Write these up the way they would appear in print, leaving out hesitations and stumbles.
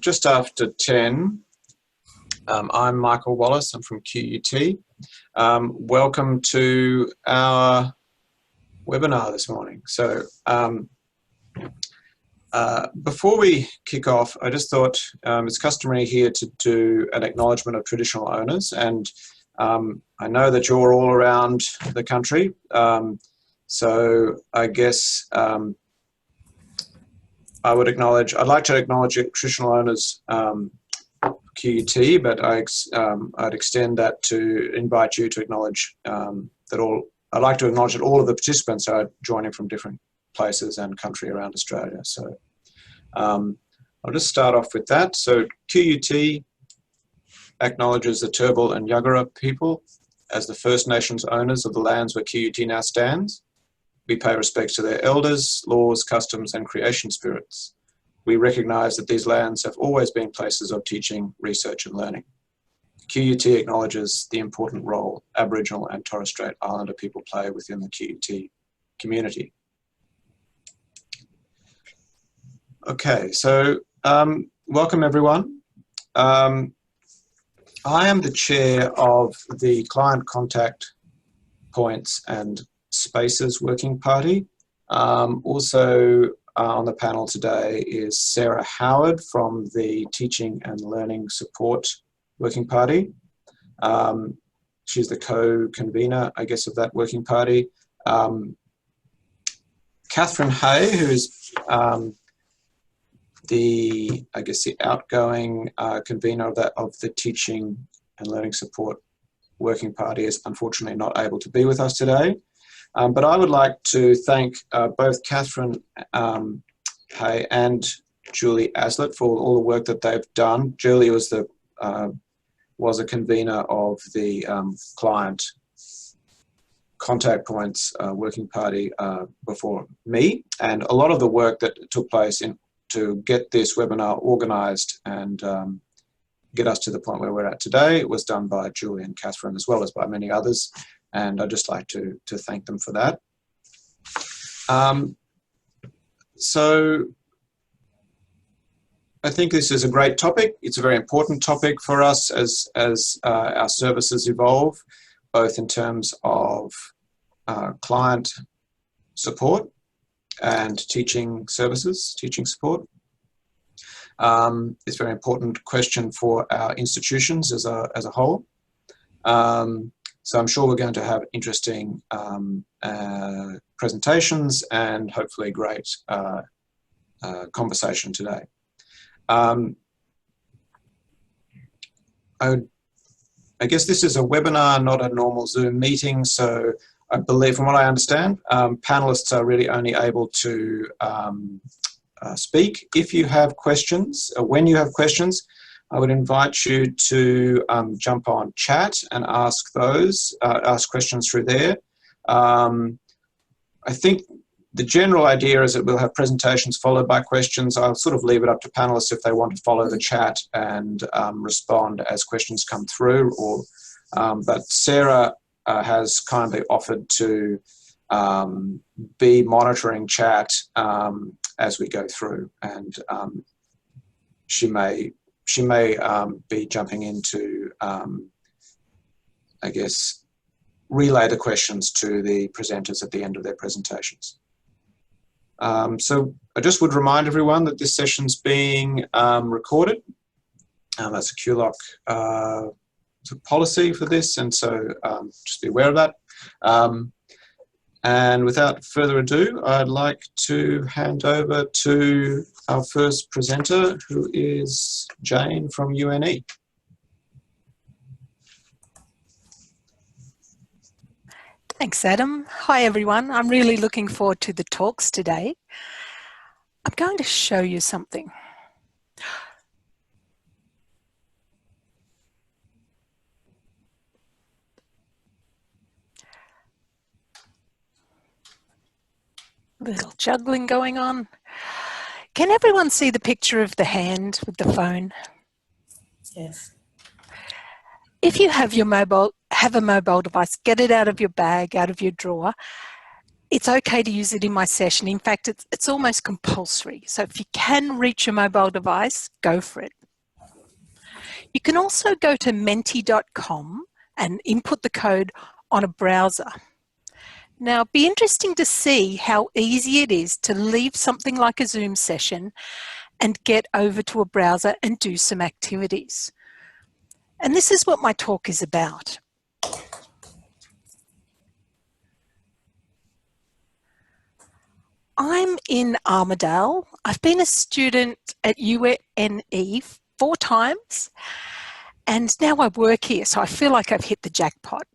just after 10. I'm Michael Wallace. I'm from QUT. Welcome to our webinar this morning. So before we kick off, I just thought it's customary here to do an acknowledgement of traditional owners, and I know that you're all around the country, so I guess I'd like to acknowledge traditional owners QUT, but I'd extend that to invite you to acknowledge I'd like to acknowledge that all of the participants are joining from different places and country around Australia. So I'll just start off with that. So QUT acknowledges the Turrbal and Yagara people as the First Nations owners of the lands where QUT now stands. We pay respects to their elders, laws, customs, and creation spirits. We recognise that these lands have always been places of teaching, research, and learning. QUT acknowledges the important role Aboriginal and Torres Strait Islander people play within the QUT community. Okay, so welcome everyone. I am the chair of the Client Contact Points and Spaces Working Party. Also on the panel today is Sarah Howard from the Teaching and Learning Support Working Party. She's the co-convener, I guess, of that working party. Catherine Hay, who is the outgoing convener of the Teaching and Learning Support Working Party, is unfortunately not able to be with us today. But I would like to thank both Catherine Hay and Julie Aslett for all the work that they've done. Julie was a convener of the Client Contact Points Working Party before me, and a lot of the work that took place to get this webinar organised and get us to the point where we're at today was done by Julie and Catherine, as well as by many others. And I'd just like to thank them for that. So I think this is a great topic. It's a very important topic for us as our services evolve, both in terms of client support and teaching services, teaching support. It's a very important question for our institutions as a whole. So I'm sure we're going to have interesting presentations and hopefully great conversation today. I guess this is a webinar, not a normal Zoom meeting, so I believe, from what I understand, panelists are really only able to speak. If you have questions, when you have questions, I would invite you to jump on chat and ask questions through there. I think the general idea is that we'll have presentations followed by questions. I'll sort of leave it up to panelists if they want to follow the chat and respond as questions come through. But Sarah has kindly offered to be monitoring chat as we go through, and she may be jumping in to, I guess, relay the questions to the presenters at the end of their presentations. So I just would remind everyone that this session's being recorded. That's a QLOC policy for this, and so just be aware of that. And without further ado, I'd like to hand over to our first presenter, who is Jane from UNE. Thanks, Adam. Hi, everyone. I'm really looking forward to the talks today. I'm going to show you something. Little juggling going on. Can everyone see the picture of the hand with the phone? Yes. If you have a mobile device, get it out of your bag, out of your drawer, it's okay to use it in my session. In fact, it's almost compulsory. So if you can reach your mobile device, go for it. You can also go to menti.com and input the code on a browser. Now, it'd be interesting to see how easy it is to leave something like a Zoom session and get over to a browser and do some activities. And this is what my talk is about. I'm in Armidale. I've been a student at UNE 4 times, and now I work here, so I feel like I've hit the jackpot.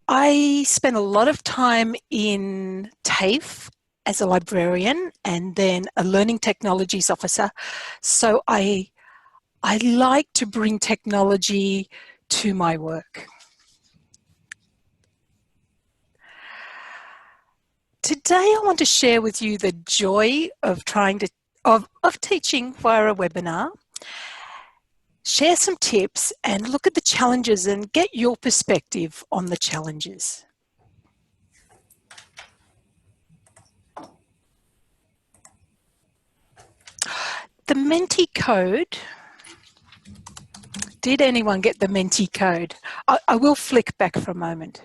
I spent a lot of time in TAFE as a librarian and then a learning technologies officer, so I like to bring technology to my work. Today I want to share with you the joy of teaching via a webinar, share some tips and look at the challenges and get your perspective on the challenges. The Menti code. Did anyone get the Menti code? I will flick back for a moment.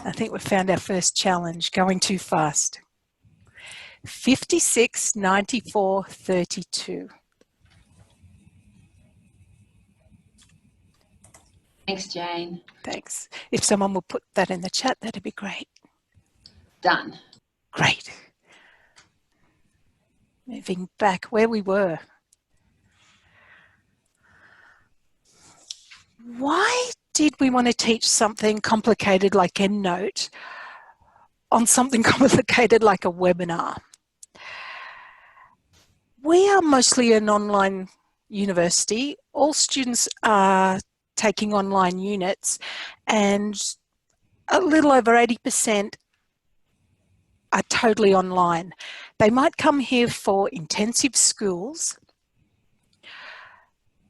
I think we found our first challenge, going too fast. 56, 94, 32. Thanks, Jane. Thanks. If someone will put that in the chat, that'd be great. Done. Great. Moving back where we were. Why did we want to teach something complicated like EndNote on something complicated like a webinar? We are mostly an online university. All students are taking online units, and a little over 80% are totally online. They might come here for intensive schools.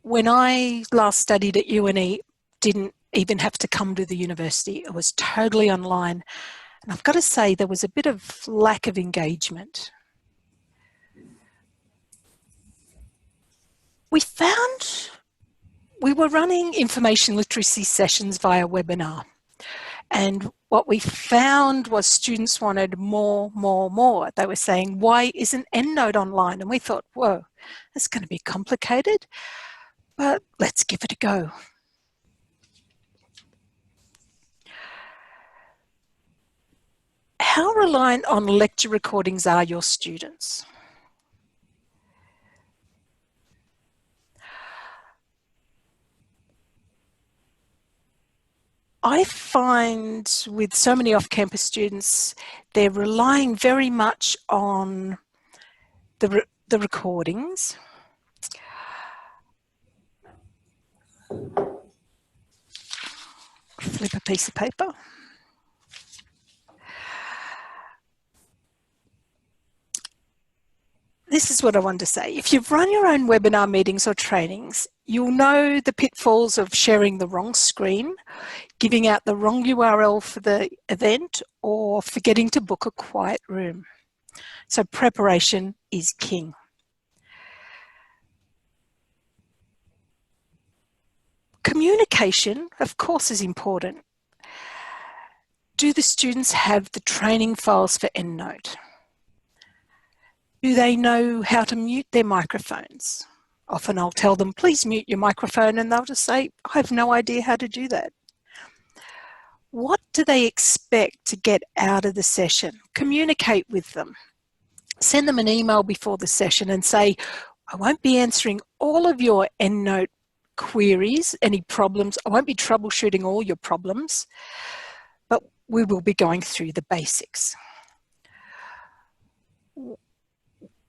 When I last studied at UNE, didn't even have to come to the university. It was totally online. And I've got to say there was a bit of lack of engagement. We were running information literacy sessions via webinar. And what we found was students wanted more. They were saying, why isn't EndNote online? And we thought, whoa, that's going to be complicated, but let's give it a go. How reliant on lecture recordings are your students? I find with so many off-campus students, they're relying very much on the recordings. Flip a piece of paper. This is what I want to say. If you've run your own webinar meetings or trainings, you'll know the pitfalls of sharing the wrong screen, giving out the wrong URL for the event, or forgetting to book a quiet room. So preparation is king. Communication, of course, is important. Do the students have the training files for EndNote? Do they know how to mute their microphones? Often I'll tell them, please mute your microphone, and they'll just say, I have no idea how to do that. What do they expect to get out of the session? Communicate with them. Send them an email before the session and say, I won't be answering all of your EndNote queries, any problems. I won't be troubleshooting all your problems, but we will be going through the basics.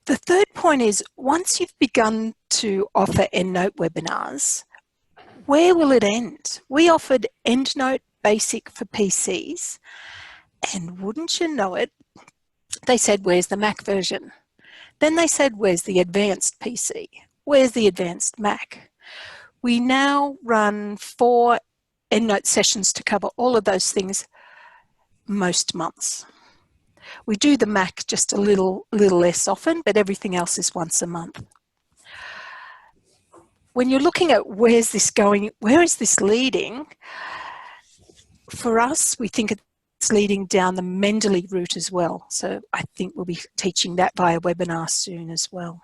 The third point is, once you've begun to offer EndNote webinars, where will it end? We offered EndNote Basic for PCs, and wouldn't you know it, they said, where's the Mac version? Then they said, where's the advanced PC? Where's the advanced Mac? We now run 4 EndNote sessions to cover all of those things, most months. We do the MAC just a little less often, but everything else is once a month. When you're looking at where's this going, where is this leading, for us, we think it's leading down the Mendeley route as well. So I think we'll be teaching that via webinar soon as well.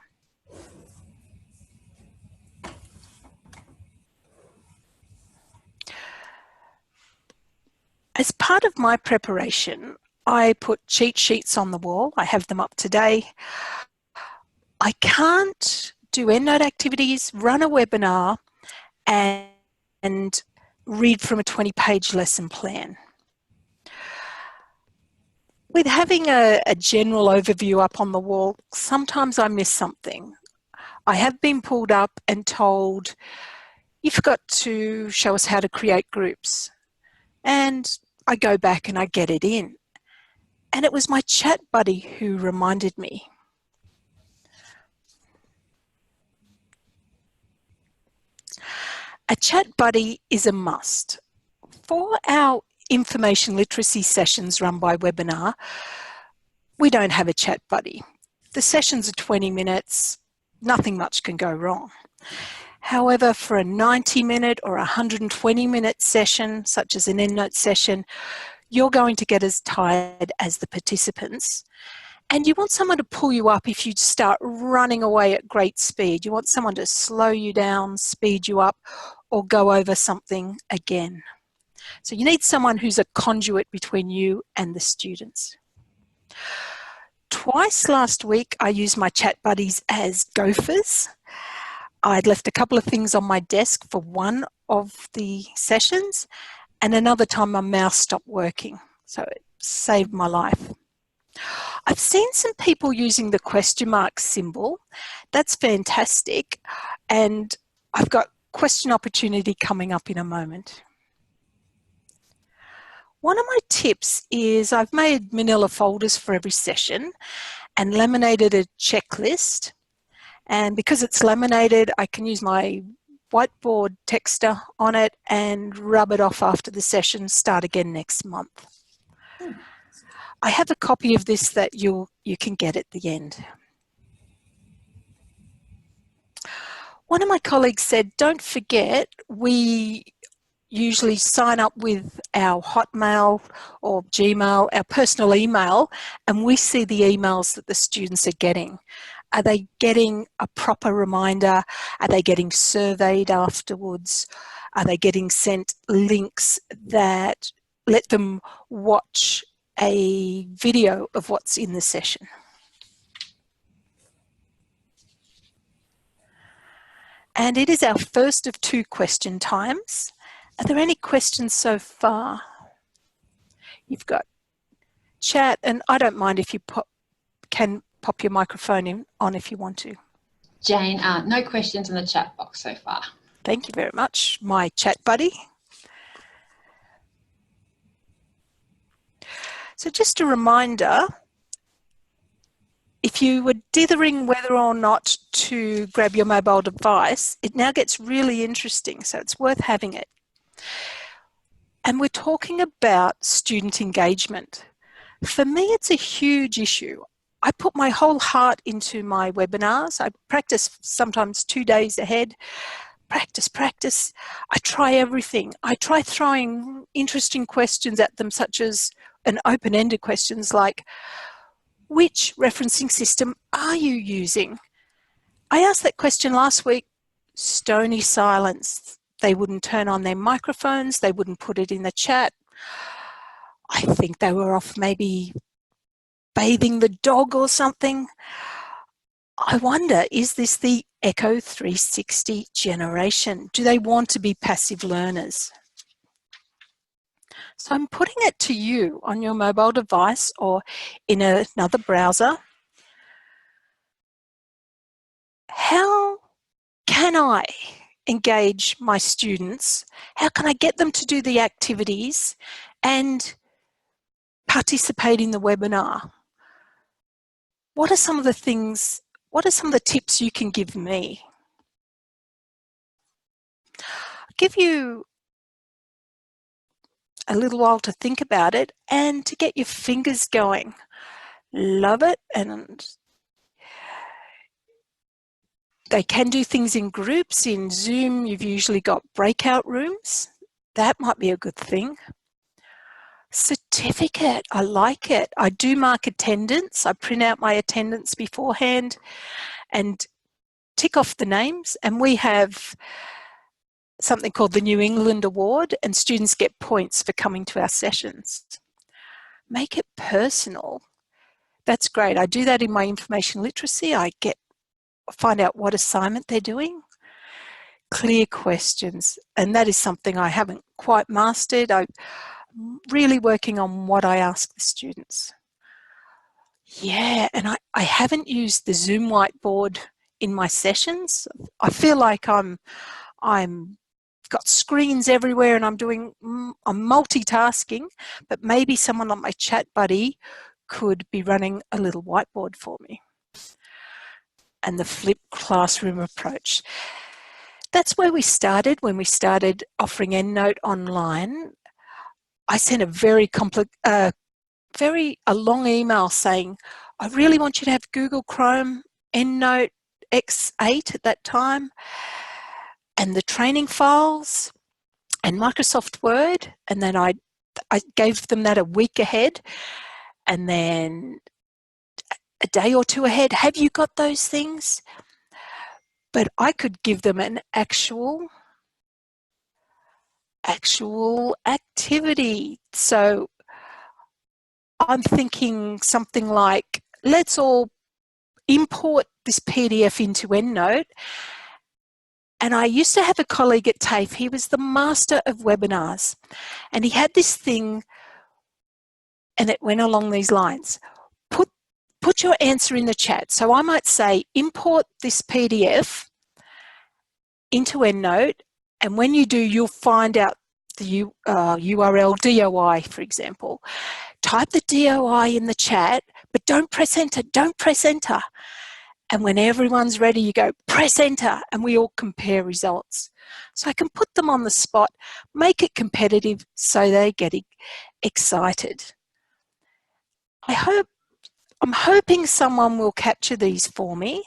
As part of my preparation, I put cheat sheets on the wall. I have them up today. I can't do EndNote activities, run a webinar, and read from a 20-page lesson plan. With having a general overview up on the wall, sometimes I miss something. I have been pulled up and told, you forgot to show us how to create groups. And I go back and I get it in. And it was my chat buddy who reminded me. A chat buddy is a must. For our information literacy sessions run by webinar, we don't have a chat buddy. The sessions are 20 minutes, nothing much can go wrong. However, for a 90-minute or 120-minute session, such as an EndNote session, you're going to get as tired as the participants. And you want someone to pull you up if you start running away at great speed. You want someone to slow you down, speed you up, or go over something again. So you need someone who's a conduit between you and the students. Twice last week, I used my chat buddies as gophers. I'd left a couple of things on my desk for one of the sessions, and another time my mouse stopped working. So it saved my life. I've seen some people using the question mark symbol. That's fantastic. And I've got question opportunity coming up in a moment. One of my tips is I've made manila folders for every session and laminated a checklist. And because it's laminated, I can use my whiteboard texter on it and rub it off after the session, start again next month. I have a copy of this that you can get at the end. One of my colleagues said, don't forget, we usually sign up with our Hotmail or Gmail, our personal email, and we see the emails that the students are getting. Are they getting a proper reminder? Are they getting surveyed afterwards? Are they getting sent links that let them watch a video of what's in the session? And it is our first of 2 question times. Are there any questions so far? You've got chat, and I don't mind if you can pop your microphone on if you want to. Jane, no questions in the chat box so far. Thank you very much, my chat buddy. So just a reminder, if you were dithering whether or not to grab your mobile device, it now gets really interesting, so it's worth having it. And we're talking about student engagement. For me, it's a huge issue. I put my whole heart into my webinars. I practice sometimes 2 days ahead. Practice. I try everything. I try throwing interesting questions at them, such as an open-ended questions like, which referencing system are you using? I asked that question last week. Stony silence. They wouldn't turn on their microphones. They wouldn't put it in the chat. I think they were off maybe bathing the dog or something. I wonder, is this the Echo 360 generation? Do they want to be passive learners? So I'm putting it to you on your mobile device or in another browser. How can I engage my students? How can I get them to do the activities and participate in the webinar? What are some of the things, what are some of the tips you can give me? I'll give you a little while to think about it and to get your fingers going. Love it. And they can do things in groups. In Zoom, you've usually got breakout rooms. That might be a good thing. Certificate, I like it. I do mark attendance. I print out my attendance beforehand and tick off the names. And we have something called the New England Award, and students get points for coming to our sessions. Make it personal. That's great. I do that in my information literacy. I find out what assignment they're doing. Clear questions, and that is something I haven't quite mastered. I'm really working on what I ask the students. Yeah, and I haven't used the Zoom whiteboard in my sessions. I feel like I'm got screens everywhere and I'm multitasking, but maybe someone like my chat buddy could be running a little whiteboard for me. And the flipped classroom approach. That's where we started when we started offering EndNote online. I sent a very long email saying, I really want you to have Google Chrome, EndNote X8 at that time, and the training files and Microsoft Word. And then I gave them that a week ahead, and then a day or two ahead. Have you got those things? But I could give them an actual activity. So I'm thinking something like, let's all import this PDF into EndNote. And I used to have a colleague at TAFE, he was the master of webinars, and he had this thing, and it went along these lines. Put your answer in the chat. So I might say, import this PDF into EndNote, and when you do, you'll find out the URL DOI, for example. Type the DOI in the chat, but don't press enter, don't press enter. And when everyone's ready, you go, press enter, and we all compare results. So I can put them on the spot, make it competitive so they get excited. I'm hoping someone will capture these for me.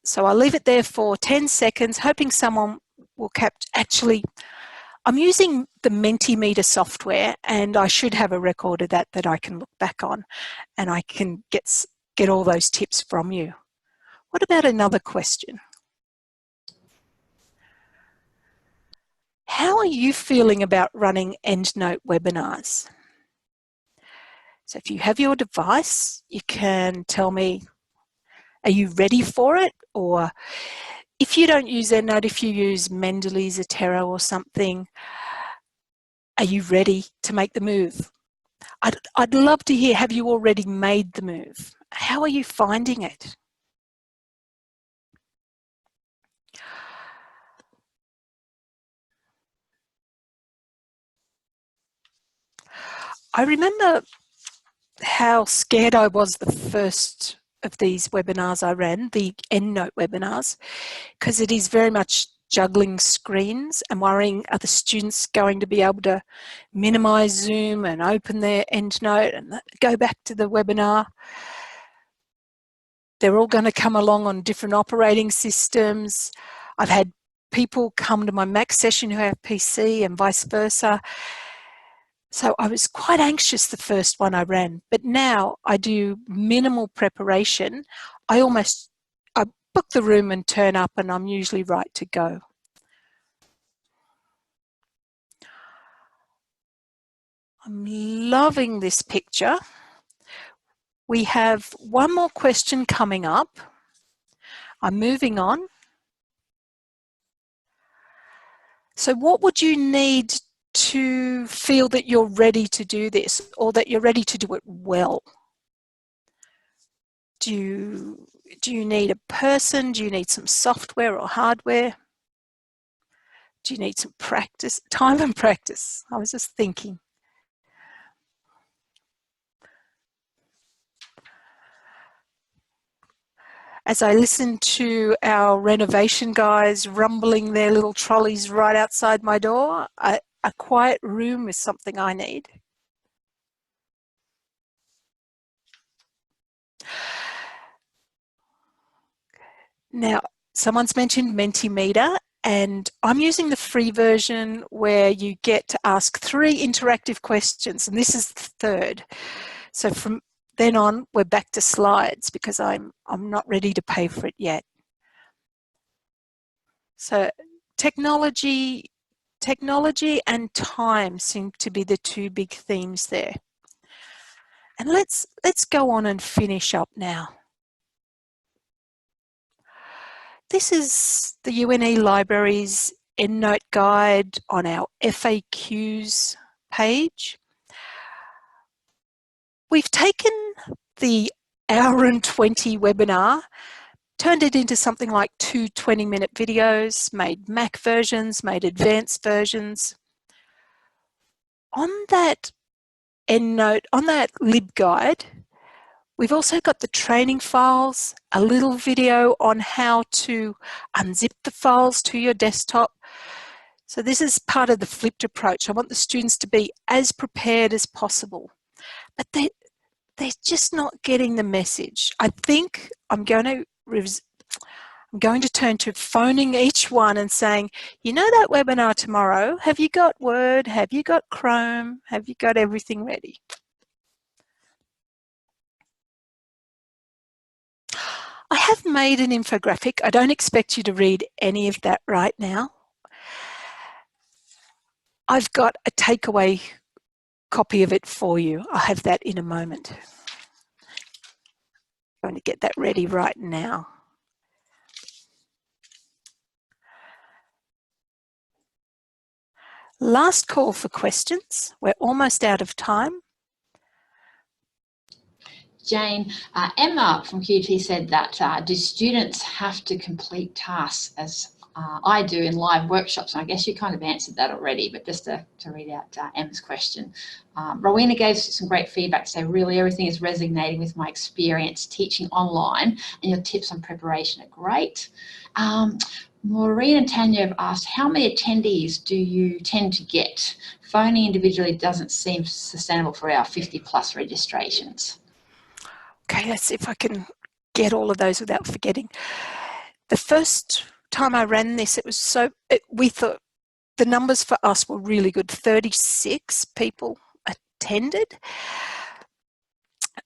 So I'll leave it there for 10 seconds, hoping someone will capture. Actually, I'm using the Mentimeter software, and I should have a record of that I can look back on, and I can get all those tips from you. What about another question? How are you feeling about running EndNote webinars? So if you have your device, you can tell me, are you ready for it? Or if you don't use EndNote, if you use Mendeley, Zotero or something, are you ready to make the move? I'd love to hear, have you already made the move? How are you finding it? I remember how scared I was the first of these webinars I ran, the EndNote webinars, because it is very much juggling screens and worrying, are the students going to be able to minimize Zoom and open their EndNote and go back to the webinar? They're all going to come along on different operating systems. I've had people come to my Mac session who have PC and vice versa. So I was quite anxious the first one I ran, but now I do minimal preparation. I book the room and turn up, and I'm usually right to go. I'm loving this picture. We have one more question coming up. I'm moving on. So what would you need to feel that you're ready to do this, or that you're ready to do it well? Do you need a person? Do you need some software or hardware? Do you need some practice? Time and practice. I was just thinking. As I listen to our renovation guys rumbling their little trolleys right outside my door, I a quiet room is something I need. Now, someone's mentioned Mentimeter, and I'm using the free version where you get to ask 3 interactive questions, and this is the 3rd. So from then on, we're back to slides because I'm not ready to pay for it yet. So technology and time seem to be the 2 big themes there. And let's go on and finish up now. This is the UNE Library's EndNote guide on our FAQs page. We've taken the hour and 20 webinar, turned it into something like 2 20-minute videos, made Mac versions, made advanced versions. On that EndNote, on that LibGuide, we've also got the training files, a little video on how to unzip the files to your desktop. So this is part of the flipped approach. I want the students to be as prepared as possible, but they're just not getting the message. I think I'm going to turn to phoning each one and saying, you know that webinar tomorrow, have you got Word? Have you got Chrome? Have you got everything ready? I have made an infographic. I don't expect you to read any of that right now. I've got a takeaway copy of it for you. I'll have that in a moment. I'm going to get that ready right now. Last call for questions. We're almost out of time. Jane, Emma from QT said that do students have to complete tasks as I do in live workshops? And I guess you kind of answered that already, but just to read out Emma's question. Rowena gave some great feedback, so really everything is resonating with my experience teaching online, and your tips on preparation are great. Maureen and Tanya have asked, how many attendees do you tend to get? Phoning individually doesn't seem sustainable for our 50+ registrations. Okay, let's see if I can get all of those without forgetting. The first time I ran this, we thought the numbers for us were really good. 36 people attended.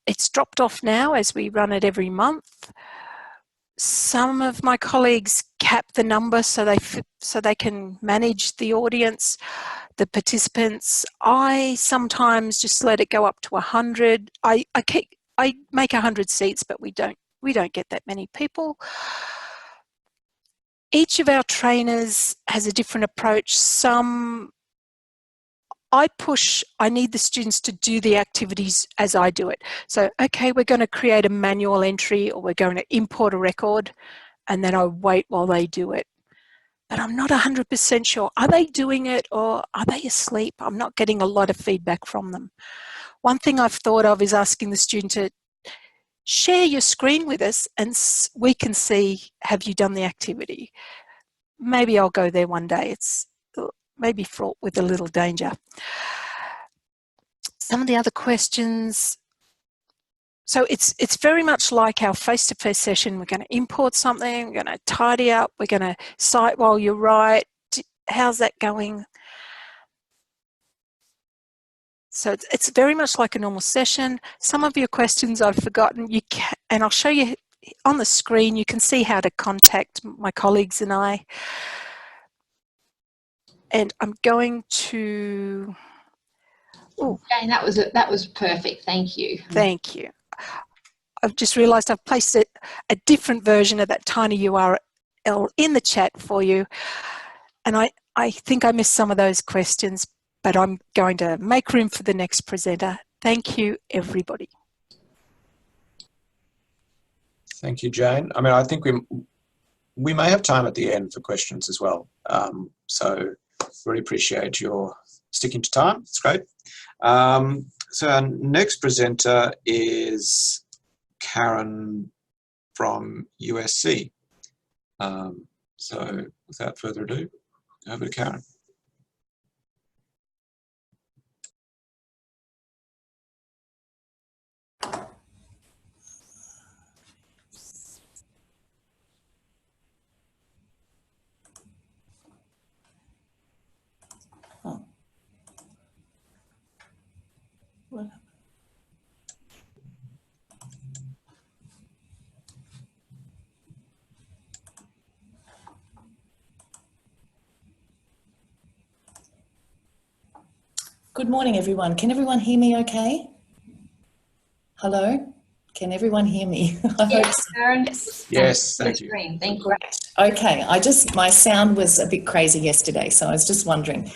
It's dropped off now as we run it every month. Some of my colleagues cap the number so they can manage the audience, the participants. I sometimes just let it go up to 100. I make 100 seats, but we don't get that many people. Each of our trainers has a different approach. I need the students to do the activities as I do it. So, okay, we're going to create a manual entry, or we're going to import a record, and then I wait while they do it. But I'm not 100% sure. Are they doing it or are they asleep? I'm not getting a lot of feedback from them. One thing I've thought of is asking the student to share your screen with us and we can see, have you done the activity? Maybe I'll go there one day. It's maybe fraught with a little danger. Some of the other questions. So it's very much like our face-to-face session. We're going to import something, we're going to tidy up, we're going to cite while you write. How's that going? So it's very much like a normal session. Some of your questions I've forgotten, and I'll show you on the screen. You can see how to contact my colleagues and I. And I'm going to. Oh, Jane, that was perfect. Thank you. Thank you. I've just realised I've placed a different version of that tiny URL in the chat for you. And I think I missed some of those questions, but I'm going to make room for the next presenter. Thank you, everybody. Thank you, Jane. I mean, I think we may have time at the end for questions as well. So really appreciate your sticking to time. It's great. So our next presenter is Karen from USC. So without further ado, over to Karen. Good morning, everyone. Can everyone hear me okay? Hello? Can everyone hear me? I hope Yes, so. Karen. Yes, Full thank you. screen. Thank you. Great. Okay, my sound was a bit crazy yesterday, so I was just wondering.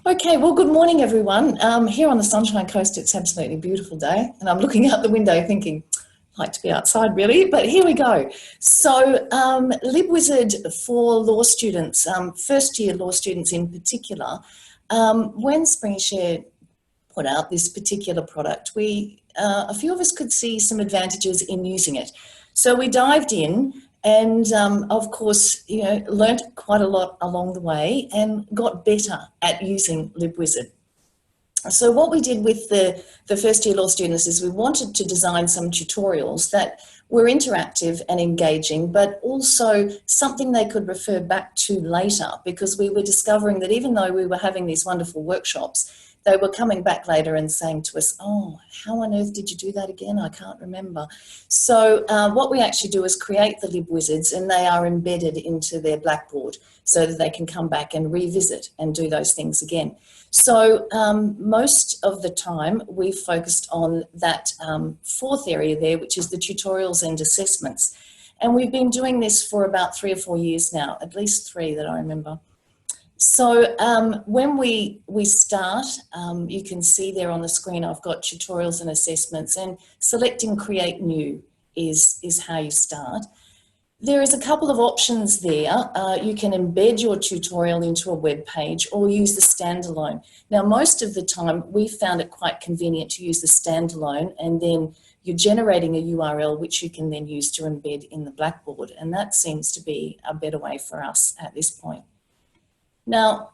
Okay, well, good morning, everyone. Here on the Sunshine Coast, it's absolutely beautiful day, and I'm looking out the window thinking, I'd like to be outside really, but here we go. So, LibWizard for law students, first year law students in particular, when SpringShare put out this particular product, a few of us could see some advantages in using it. So we dived in and, of course, learnt quite a lot along the way and got better at using LibWizard. So what we did with the first year law students is we wanted to design some tutorials that were interactive and engaging, but also something they could refer back to later, because we were discovering that even though we were having these wonderful workshops, they were coming back later and saying to us, oh, how on earth did you do that again? I can't remember. So what we actually do is create the LibWizards, and they are embedded into their Blackboard so that they can come back and revisit and do those things again. So most of the time we've focused on that fourth area there, which is the tutorials and assessments. And we've been doing this for about 3 or 4 years now, at least 3 that I remember. So when we start, you can see there on the screen, I've got tutorials and assessments, and selecting create new is how you start. There is a couple of options there. You can embed your tutorial into a web page or use the standalone. Now, most of the time, we found it quite convenient to use the standalone, and then you're generating a URL which you can then use to embed in the Blackboard, and that seems to be a better way for us at this point. Now,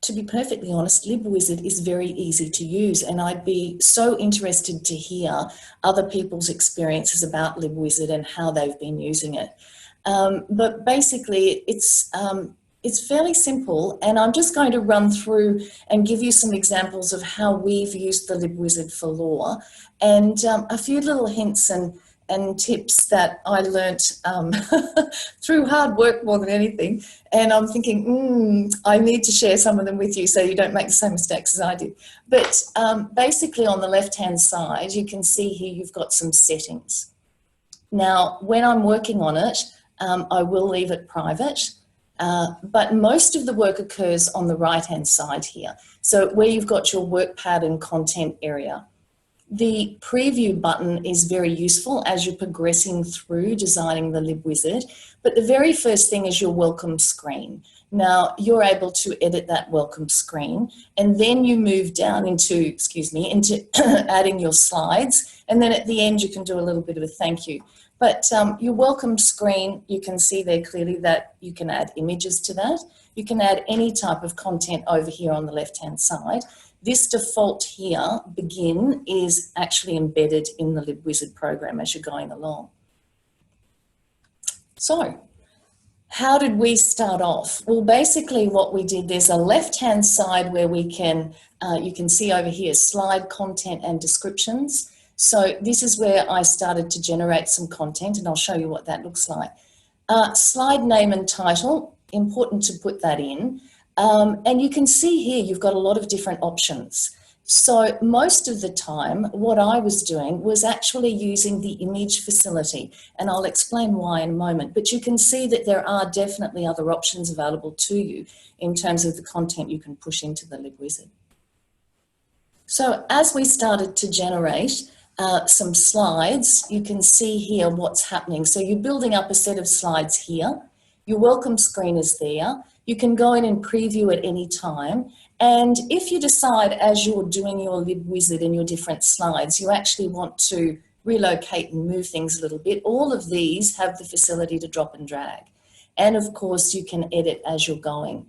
to be perfectly honest, LibWizard is very easy to use, and I'd be so interested to hear other people's experiences about LibWizard and how they've been using it. But basically, it's fairly simple, and I'm just going to run through and give you some examples of how we've used the LibWizard for law, and a few little hints and tips that I learnt through hard work more than anything. And I'm thinking, I need to share some of them with you so you don't make the same mistakes as I did. But basically on the left-hand side, you can see here you've got some settings. Now, when I'm working on it, I will leave it private, but most of the work occurs on the right-hand side here. So where you've got your work pad and content area. The preview button is very useful as you're progressing through designing the LibWizard, but the very first thing is your welcome screen. Now, you're able to edit that welcome screen, and then you move down into adding your slides, and then at the end you can do a little bit of a thank you. But your welcome screen, you can see there clearly that you can add images to that. You can add any type of content over here on the left-hand side. This default here, begin, is actually embedded in the LibWizard program as you're going along. So, how did we start off? Well, basically what we did, there's a left-hand side where we can, you can see over here, slide content and descriptions. So this is where I started to generate some content, and I'll show you what that looks like. Slide name and title, important to put that in. And you can see here you've got a lot of different options. So most of the time what I was doing was actually using the image facility, and I'll explain why in a moment, but you can see that there are definitely other options available to you in terms of the content you can push into the LibWizard. So as we started to generate some slides, you can see here what's happening. So you're building up a set of slides here. Your welcome screen is there. You can go in and preview at any time. And if you decide as you're doing your LibWizard and your different slides, you actually want to relocate and move things a little bit, all of these have the facility to drop and drag. And of course, you can edit as you're going.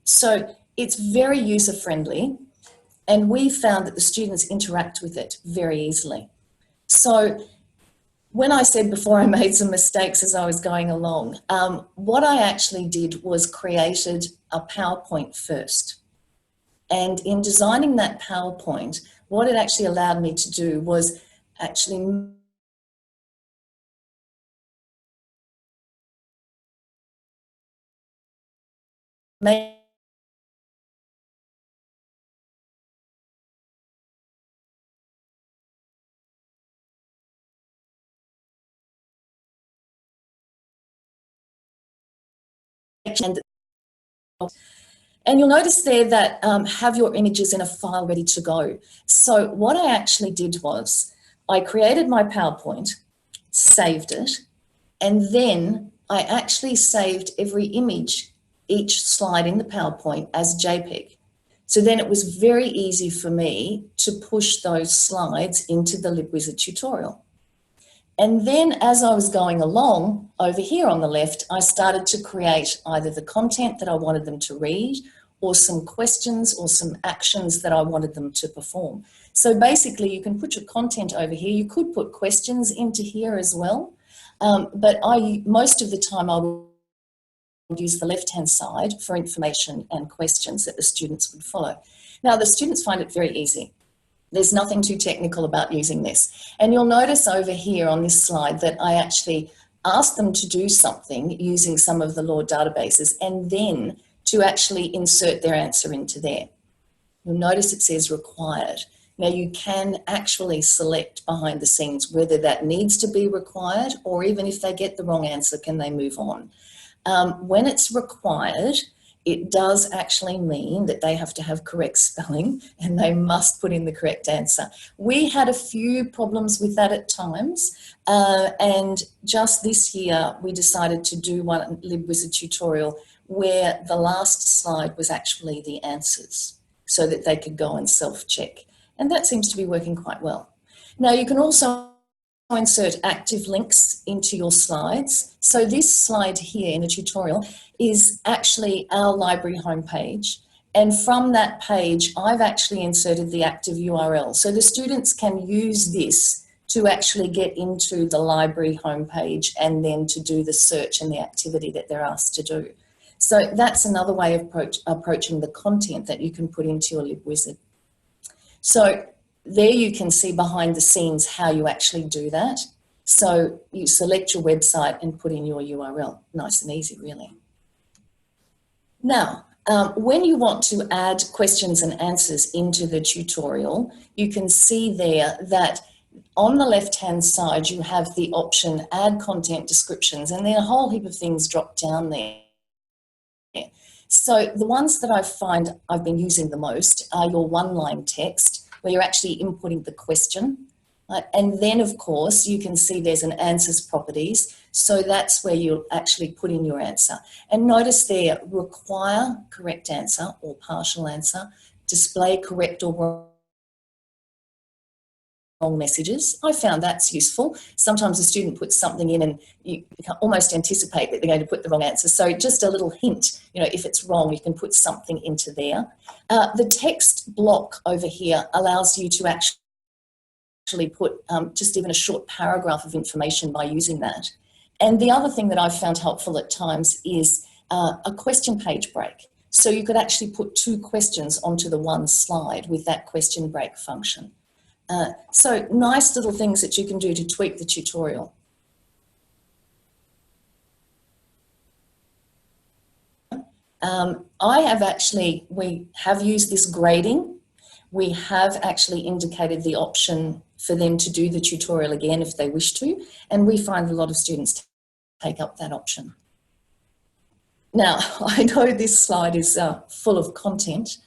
So it's very user-friendly. And we found that the students interact with it very easily. So when I said before I made some mistakes as I was going along, what I actually did was created a PowerPoint first. And in designing that PowerPoint, what it actually allowed me to do was actually make and you'll notice there that have your images in a file ready to go. So what I actually did was I created my PowerPoint, saved it, and then I actually saved every image, each slide in the PowerPoint as JPEG. So then it was very easy for me to push those slides into the LibWizard tutorial. And then as I was going along over here on the left, I started to create either the content that I wanted them to read or some questions or some actions that I wanted them to perform. So basically you can put your content over here. You could put questions into here as well. But most of the time I will use the left-hand side for information and questions that the students would follow. Now the students find it very easy. There's nothing too technical about using this. And you'll notice over here on this slide that I actually asked them to do something using some of the law databases and then to actually insert their answer into there. You'll notice it says required. Now you can actually select behind the scenes whether that needs to be required, or even if they get the wrong answer, can they move on? When it's required, it does actually mean that they have to have correct spelling and they must put in the correct answer. We had a few problems with that at times, and just this year we decided to do one LibWizard tutorial where the last slide was actually the answers so that they could go and self-check. And that seems to be working quite well. Now you can also insert active links into your slides. So this slide here in the tutorial is actually our library homepage. And from that page, I've actually inserted the active URL. So the students can use this to actually get into the library homepage and then to do the search and the activity that they're asked to do. So that's another way of approaching the content that you can put into your LibWizard. So there you can see behind the scenes how you actually do that. So you select your website and put in your URL. Nice and easy, really. Now, when you want to add questions and answers into the tutorial, you can see there that on the left-hand side, you have the option add content descriptions, and then a whole heap of things drop down there. So the ones that I find I've been using the most are your one-line text, where you're actually inputting the question. And then, of course, you can see there's an answers properties. So that's where you'll actually put in your answer. And notice there, require correct answer or partial answer, display correct or wrong messages. I found that's useful. Sometimes a student puts something in and you can almost anticipate that they're going to put the wrong answer. So just a little hint, if it's wrong, you can put something into there. The text block over here allows you to actually put just even a short paragraph of information by using that. And the other thing that I've found helpful at times is a question page break. So you could actually put 2 questions onto the one slide with that question break function. So nice little things that you can do to tweak the tutorial. We have used this grading. We have actually indicated the option for them to do the tutorial again if they wish to, and we find a lot of students take up that option. Now, I know this slide is full of content,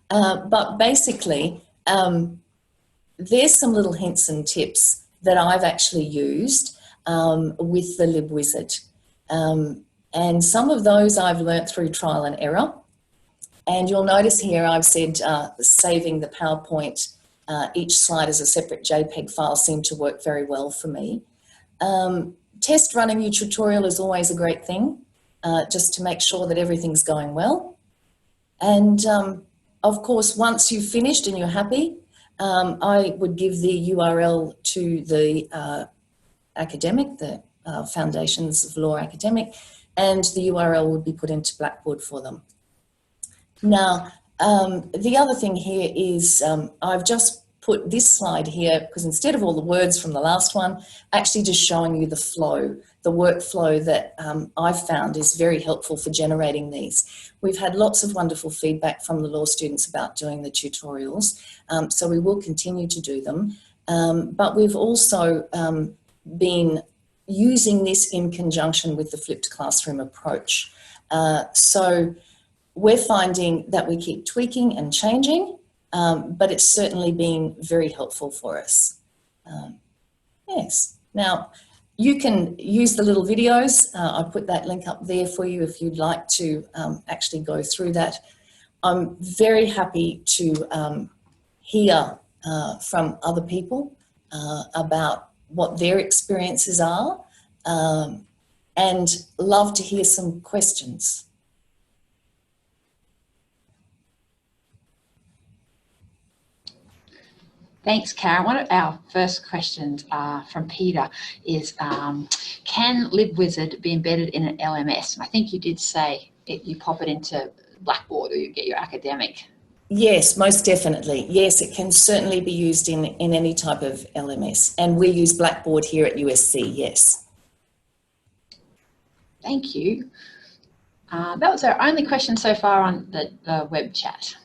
but basically, there's some little hints and tips that I've actually used with the LibWizard. And some of those I've learnt through trial and error. And you'll notice here I've said saving the PowerPoint, each slide as a separate JPEG file seemed to work very well for me. Test running your tutorial is always a great thing, just to make sure that everything's going well. And of course, once you've finished and you're happy, I would give the URL to the academic, the Foundations of Law academic, and the URL would be put into Blackboard for them. Now, the other thing here is I've just put this slide here because instead of all the words from the last one, actually just showing you the flow, the workflow that I've found is very helpful for generating these. We've had lots of wonderful feedback from the law students about doing the tutorials, so we will continue to do them. But we've also been using this in conjunction with the flipped classroom approach. So we're finding that we keep tweaking and changing, but it's certainly been very helpful for us. Yes. Now, you can use the little videos. I put that link up there for you if you'd like to actually go through that. I'm very happy to hear from other people about what their experiences are, and love to hear some questions. Thanks, Karen. One of our first questions from Peter is, can LibWizard be embedded in an LMS? And I think you did say you pop it into Blackboard or you get your academic. Yes, most definitely. Yes, it can certainly be used in any type of LMS. And we use Blackboard here at USC, yes. Thank you. That was our only question so far on the web chat.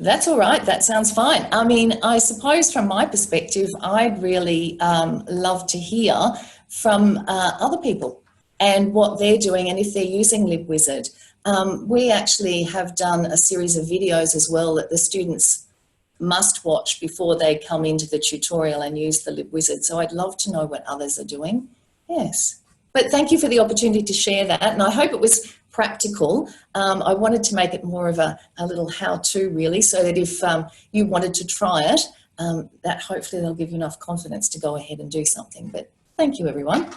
That's all right. That sounds fine. I mean, I suppose from my perspective, I'd really love to hear from other people and what they're doing and if they're using LibWizard. We actually have done a series of videos as well that the students must watch before they come into the tutorial and use the LibWizard. So I'd love to know what others are doing. Yes. But thank you for the opportunity to share that. And I hope it was practical. I wanted to make it more of a little how-to really, so that if you wanted to try it, that hopefully they'll give you enough confidence to go ahead and do something. But thank you, everyone.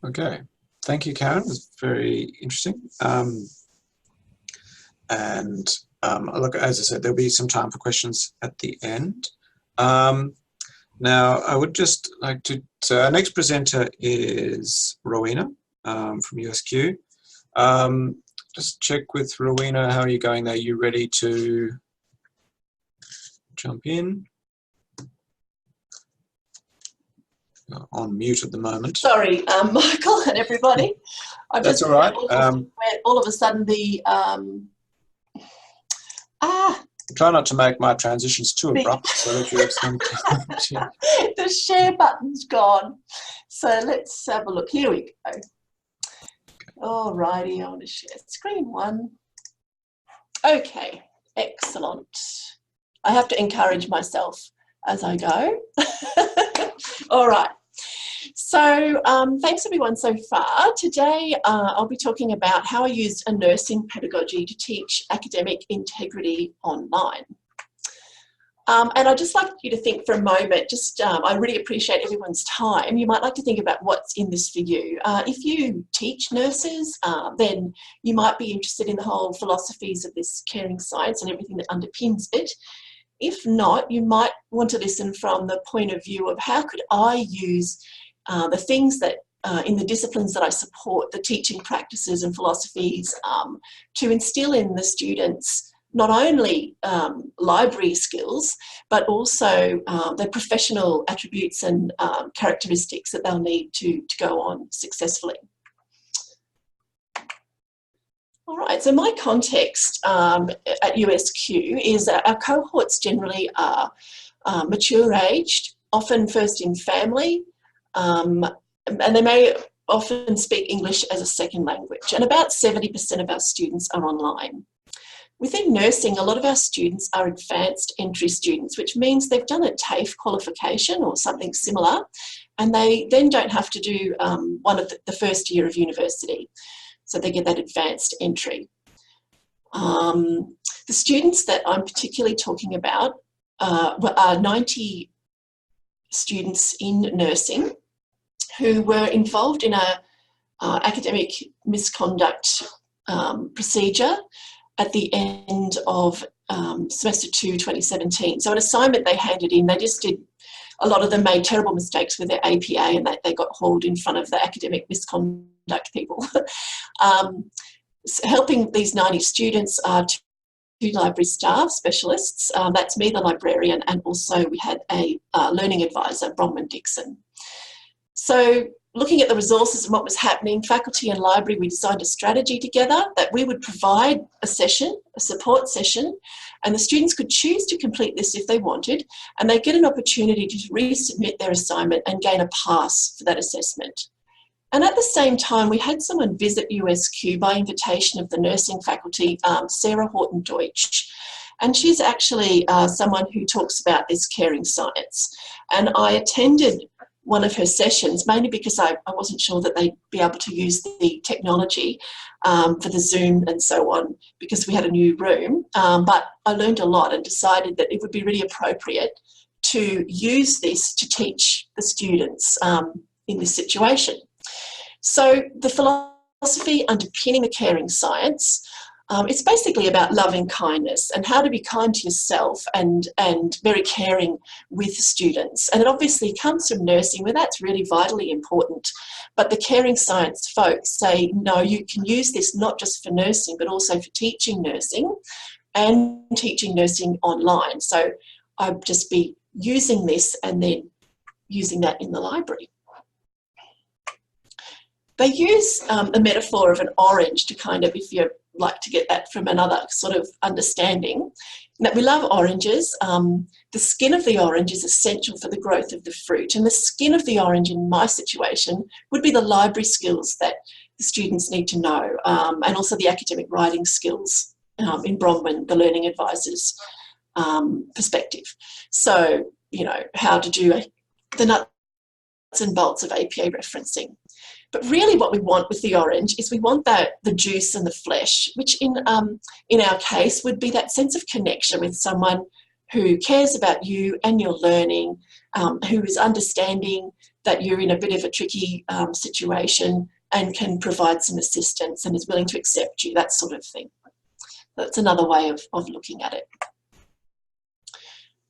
Okay, thank you, Karen. It was very interesting. Look, as I said, there'll be some time for questions at the end. Now, I would just like to, so our next presenter is Rowena from USQ. Just check with Rowena, how are you going there? Are you ready to jump in? You're on mute at the moment. Sorry, Michael and everybody. That's all right. All of a sudden the Try not to make my transitions too abrupt so that you have some the share button's gone. So let's have a look. Here we go. All righty, I want to share screen one. Okay, excellent. I have to encourage myself as I go. All right. So thanks everyone so far. Today I'll be talking about how I used a nursing pedagogy to teach academic integrity online. And I'd just like you to think for a moment, I really appreciate everyone's time. You might like to think about what's in this for you. If you teach nurses, then you might be interested in the whole philosophies of this caring science and everything that underpins it. If not, you might want to listen from the point of view of how could I use the things that in the disciplines that I support, the teaching practices and philosophies, to instill in the students not only library skills, but also the professional attributes and characteristics that they'll need to go on successfully. All right, so my context at USQ is our cohorts generally are mature-aged, often first in family, and they may often speak English as a second language, and about 70% of our students are online. Within nursing, a lot of our students are advanced entry students, which means they've done a TAFE qualification or something similar, and they then don't have to do one of the first year of university. So they get that advanced entry. The students that I'm particularly talking about are 90 students in nursing who were involved in a academic misconduct procedure at the end of semester 2, 2017. So an assignment they handed in, they just did, a lot of them made terrible mistakes with their APA and they got hauled in front of the academic misconduct people. So helping these 90 students are two library staff specialists. That's me, the librarian, and also we had a learning advisor, Bronwyn Dixon. So looking at the resources and what was happening, faculty and library, we designed a strategy together that we would provide a session, a support session, and the students could choose to complete this if they wanted, and they get an opportunity to resubmit their assignment and gain a pass for that assessment. And at the same time, we had someone visit USQ by invitation of the nursing faculty, Sarah Horton-Deutsch. And she's actually someone who talks about this caring science. And I attended one of her sessions, mainly because I wasn't sure that they'd be able to use the technology for the Zoom and so on, because we had a new room. But I learned a lot and decided that it would be really appropriate to use this to teach the students in this situation. So the philosophy underpinning the caring science, it's basically about loving kindness and how to be kind to yourself and very caring with students. And it obviously comes from nursing, where that's really vitally important. But the caring science folks say, no, you can use this not just for nursing, but also for teaching nursing and teaching nursing online. So I'd just be using this and then using that in the library. They use the metaphor of an orange to kind of, if you like to get that from another sort of understanding, that we love oranges. The skin of the orange is essential for the growth of the fruit, and the skin of the orange in my situation would be the library skills that the students need to know, and also the academic writing skills in Bronwyn, the learning advisors perspective. So, you know, how to do the nuts and bolts of APA referencing. But really what we want with the orange is we want the juice and the flesh, which in our case would be that sense of connection with someone who cares about you and your learning, who is understanding that you're in a bit of a tricky situation and can provide some assistance and is willing to accept you, that sort of thing. That's another way of looking at it.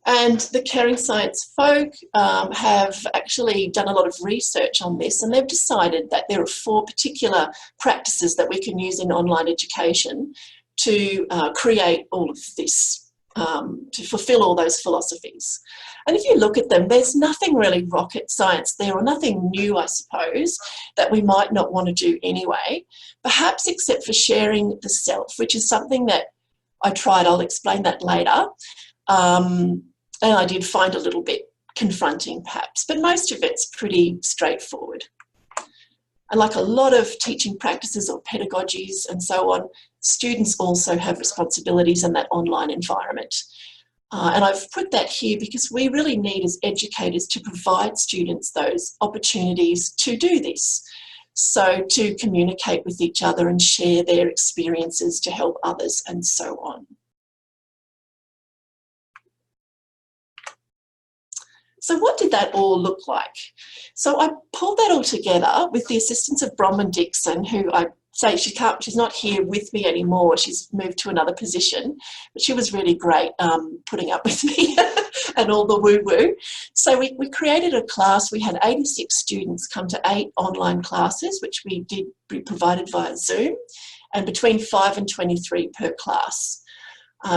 And the caring science folk have actually done a lot of research on this, and they've decided that there are 4 particular practices that we can use in online education to create all of this, to fulfill all those philosophies. And if you look at them, there's nothing really rocket science there, or nothing new, I suppose, that we might not want to do anyway, perhaps except for sharing the self, which is something that I tried. I'll explain that later. And I did find a little bit confronting perhaps, but most of it's pretty straightforward. And like a lot of teaching practices or pedagogies and so on, students also have responsibilities in that online environment. And I've put that here because we really need as educators to provide students those opportunities to do this. So to communicate with each other and share their experiences to help others and so on. So what did that all look like? So I pulled that all together with the assistance of Bronwyn Dixon, who I say she's not here with me anymore. She's moved to another position, but she was really great putting up with me and all the woo-woo. So we created a class. We had 86 students come to 8 online classes, which we provided via Zoom, and between 5 and 23 per class.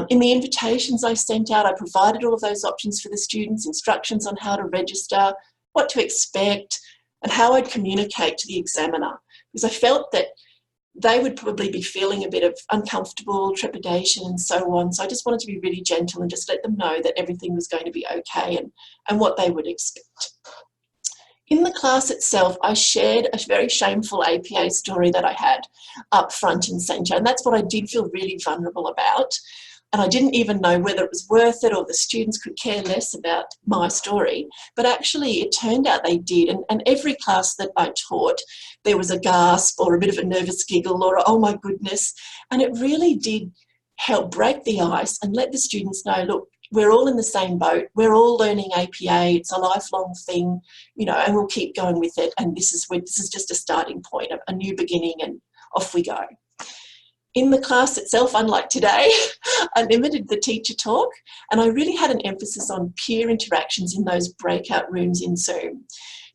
In the invitations I sent out, I provided all of those options for the students, instructions on how to register, what to expect, and how I'd communicate to the examiner, because I felt that they would probably be feeling a bit of uncomfortable, trepidation and so on. So I just wanted to be really gentle and just let them know that everything was going to be okay and what they would expect. In the class itself, I shared a very shameful APA story that I had up front and centre, and that's what I did feel really vulnerable about. And I didn't even know whether it was worth it or the students could care less about my story. But actually it turned out they did. And every class that I taught, there was a gasp or a bit of a nervous giggle or, oh my goodness. And it really did help break the ice and let the students know, look, we're all in the same boat. We're all learning APA. It's a lifelong thing, you know, and we'll keep going with it. And this is just a starting point, a new beginning, and off we go. In the class itself, unlike today, I limited the teacher talk, and I really had an emphasis on peer interactions in those breakout rooms in Zoom.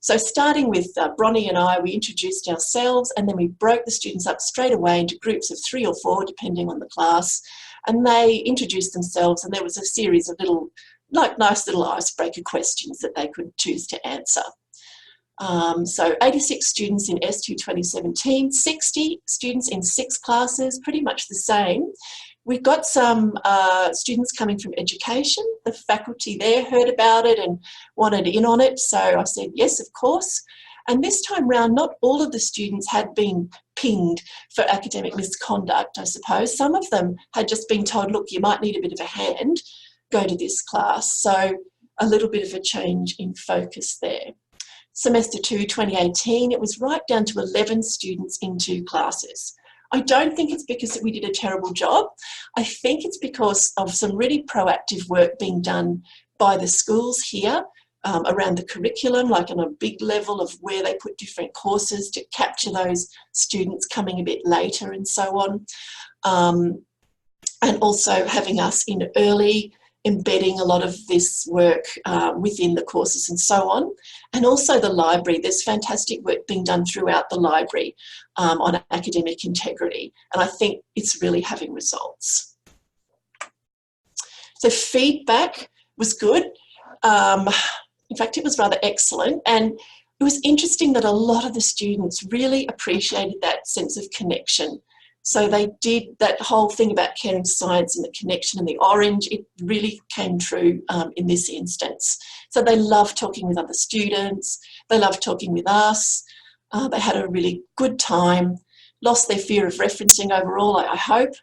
So starting with Bronnie and I, we introduced ourselves, and then we broke the students up straight away into groups of 3 or 4, depending on the class, and they introduced themselves, and there was a series of little, like nice little icebreaker questions that they could choose to answer. So 86 students in S2 2017, 60 students in 6 classes, pretty much the same. We've got some students coming from education. The faculty there heard about it and wanted in on it, so I said yes, of course. And this time round, not all of the students had been pinged for academic misconduct, I suppose. Some of them had just been told, look, you might need a bit of a hand, go to this class. So a little bit of a change in focus there. Semester 2, 2018, it was right down to 11 students in 2 classes. I don't think it's because we did a terrible job. I think it's because of some really proactive work being done by the schools here around the curriculum, like on a big level of where they put different courses to capture those students coming a bit later and so on. And also having us in early, embedding a lot of this work within the courses and so on. And also the library, there's fantastic work being done throughout the library on academic integrity. And I think it's really having results. So feedback was good. In fact, it was rather excellent. And it was interesting that a lot of the students really appreciated that sense of connection. So they did that whole thing about caring science and the connection and the orange. It really came true in this instance. So they loved talking with other students. They loved talking with us. They had a really good time, lost their fear of referencing overall, I hope.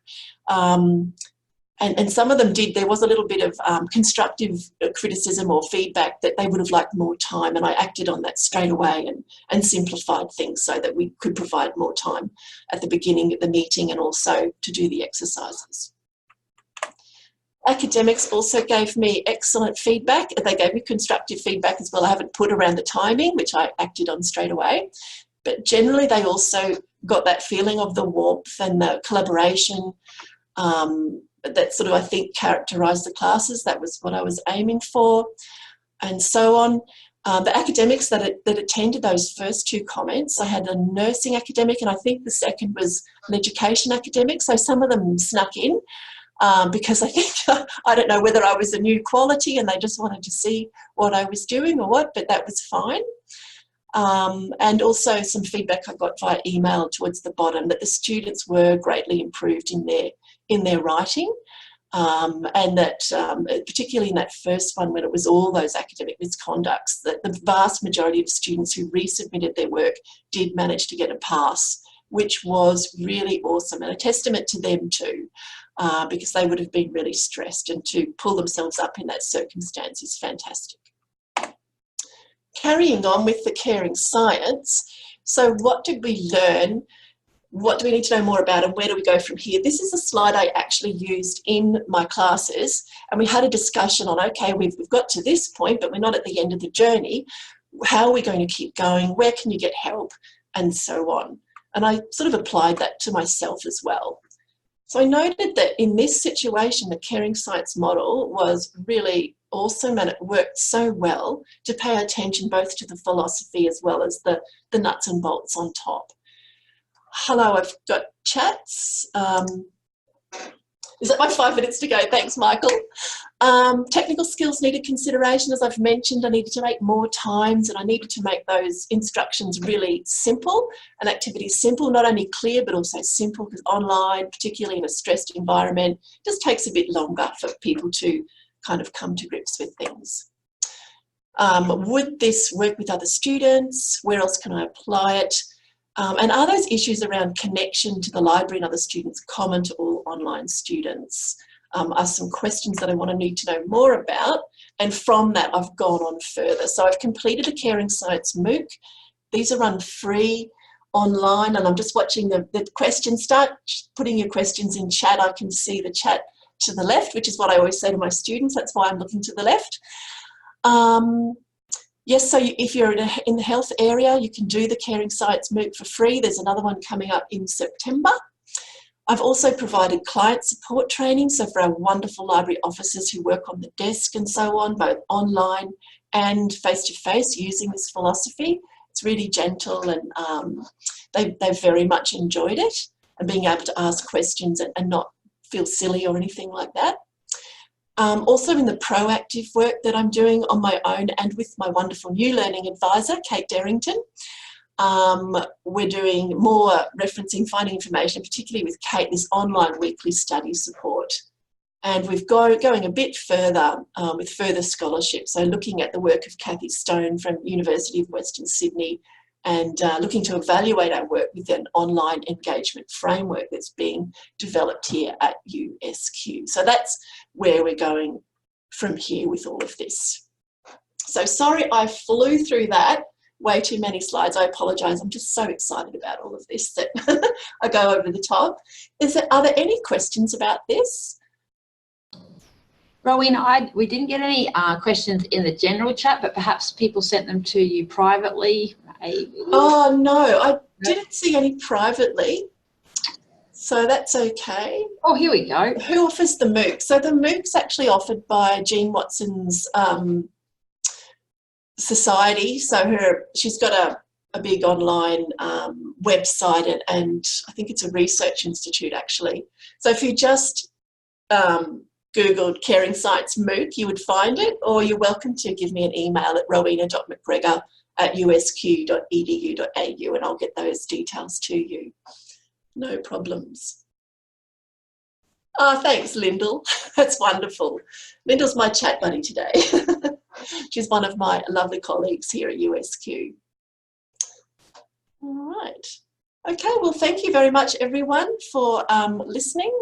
And some of them did. There was a little bit of constructive criticism or feedback that they would have liked more time, and I acted on that straight away and simplified things so that we could provide more time at the beginning of the meeting and also to do the exercises. Academics also gave me excellent feedback. They gave me constructive feedback as well. I haven't put around the timing, which I acted on straight away. But generally, they also got that feeling of the warmth and the collaboration that sort of, I think, characterised the classes. That was what I was aiming for, and so on. The academics that attended those first 2 comments, I had a nursing academic and I think the second was an education academic. So some of them snuck in because I think, I don't know whether I was a new quality and they just wanted to see what I was doing or what, but that was fine. And also some feedback I got via email towards the bottom that the students were greatly improved in their writing, and that particularly in that first one when it was all those academic misconducts, that the vast majority of students who resubmitted their work did manage to get a pass, which was really awesome and a testament to them too, because they would have been really stressed, and to pull themselves up in that circumstance is fantastic. Carrying on with the caring science, so what did we learn? What do we need to know more about, and where do we go from here? This is a slide I actually used in my classes, and we had a discussion on, okay, we've got to this point, but we're not at the end of the journey. How are we going to keep going? Where can you get help? And so on. And I sort of applied that to myself as well. So I noted that in this situation, the caring science model was really awesome, and it worked so well to pay attention both to the philosophy as well as the nuts and bolts on top. Hello, I've got chats. Is that my 5 minutes to go? Thanks, Michael. Technical skills needed consideration. As I've mentioned, I needed to make more times, and I needed to make those instructions really simple and activities simple, not only clear, but also simple, because online, particularly in a stressed environment, just takes a bit longer for people to kind of come to grips with things. Would this work with other students? Where else can I apply it? And are those issues around connection to the library and other students common to all online students? Are some questions that I want to need to know more about, and from that I've gone on further. So I've completed a caring science MOOC. These are run free online, and I'm just watching the questions. Start putting your questions in chat. I can see the chat to the left, which is what I always say to my students. That's why I'm looking to the left. Yes, so if you're in the health area, you can do the Caring Science MOOC for free. There's another one coming up in September. I've also provided client support training, so for our wonderful library officers who work on the desk and so on, both online and face-to-face, using this philosophy. It's really gentle, and they've very much enjoyed it, and being able to ask questions and not feel silly or anything like that. Also in the proactive work that I'm doing on my own and with my wonderful new learning advisor, Kate Derrington. We're doing more referencing, finding information, particularly with Kate, this online weekly study support. And we've going a bit further with further scholarship. So looking at the work of Cathy Stone from University of Western Sydney and looking to evaluate our work with an online engagement framework that's being developed here at USQ. So that's where we're going from here with all of this. So sorry I flew through that. Way too many slides. I apologise. I'm just so excited about all of this that I go over the top. Are there any questions about this? Rowena, we didn't get any questions in the general chat, but perhaps people sent them to you privately. Oh, no, I didn't see any privately. So that's okay. Oh, here we go. Who offers the MOOC? So the MOOC's actually offered by Jean Watson's society. So she's got a big online website and I think it's a research institute actually. So if you just Googled Caring Science MOOC, you would find it, or you're welcome to give me an email at rowena.mcgregor@usq.edu and I'll get those details to you. No problems. Oh, thanks, Lyndall. That's wonderful. Lyndall's my chat buddy today. She's one of my lovely colleagues here at USQ. All right. Okay, well, thank you very much, everyone, for listening.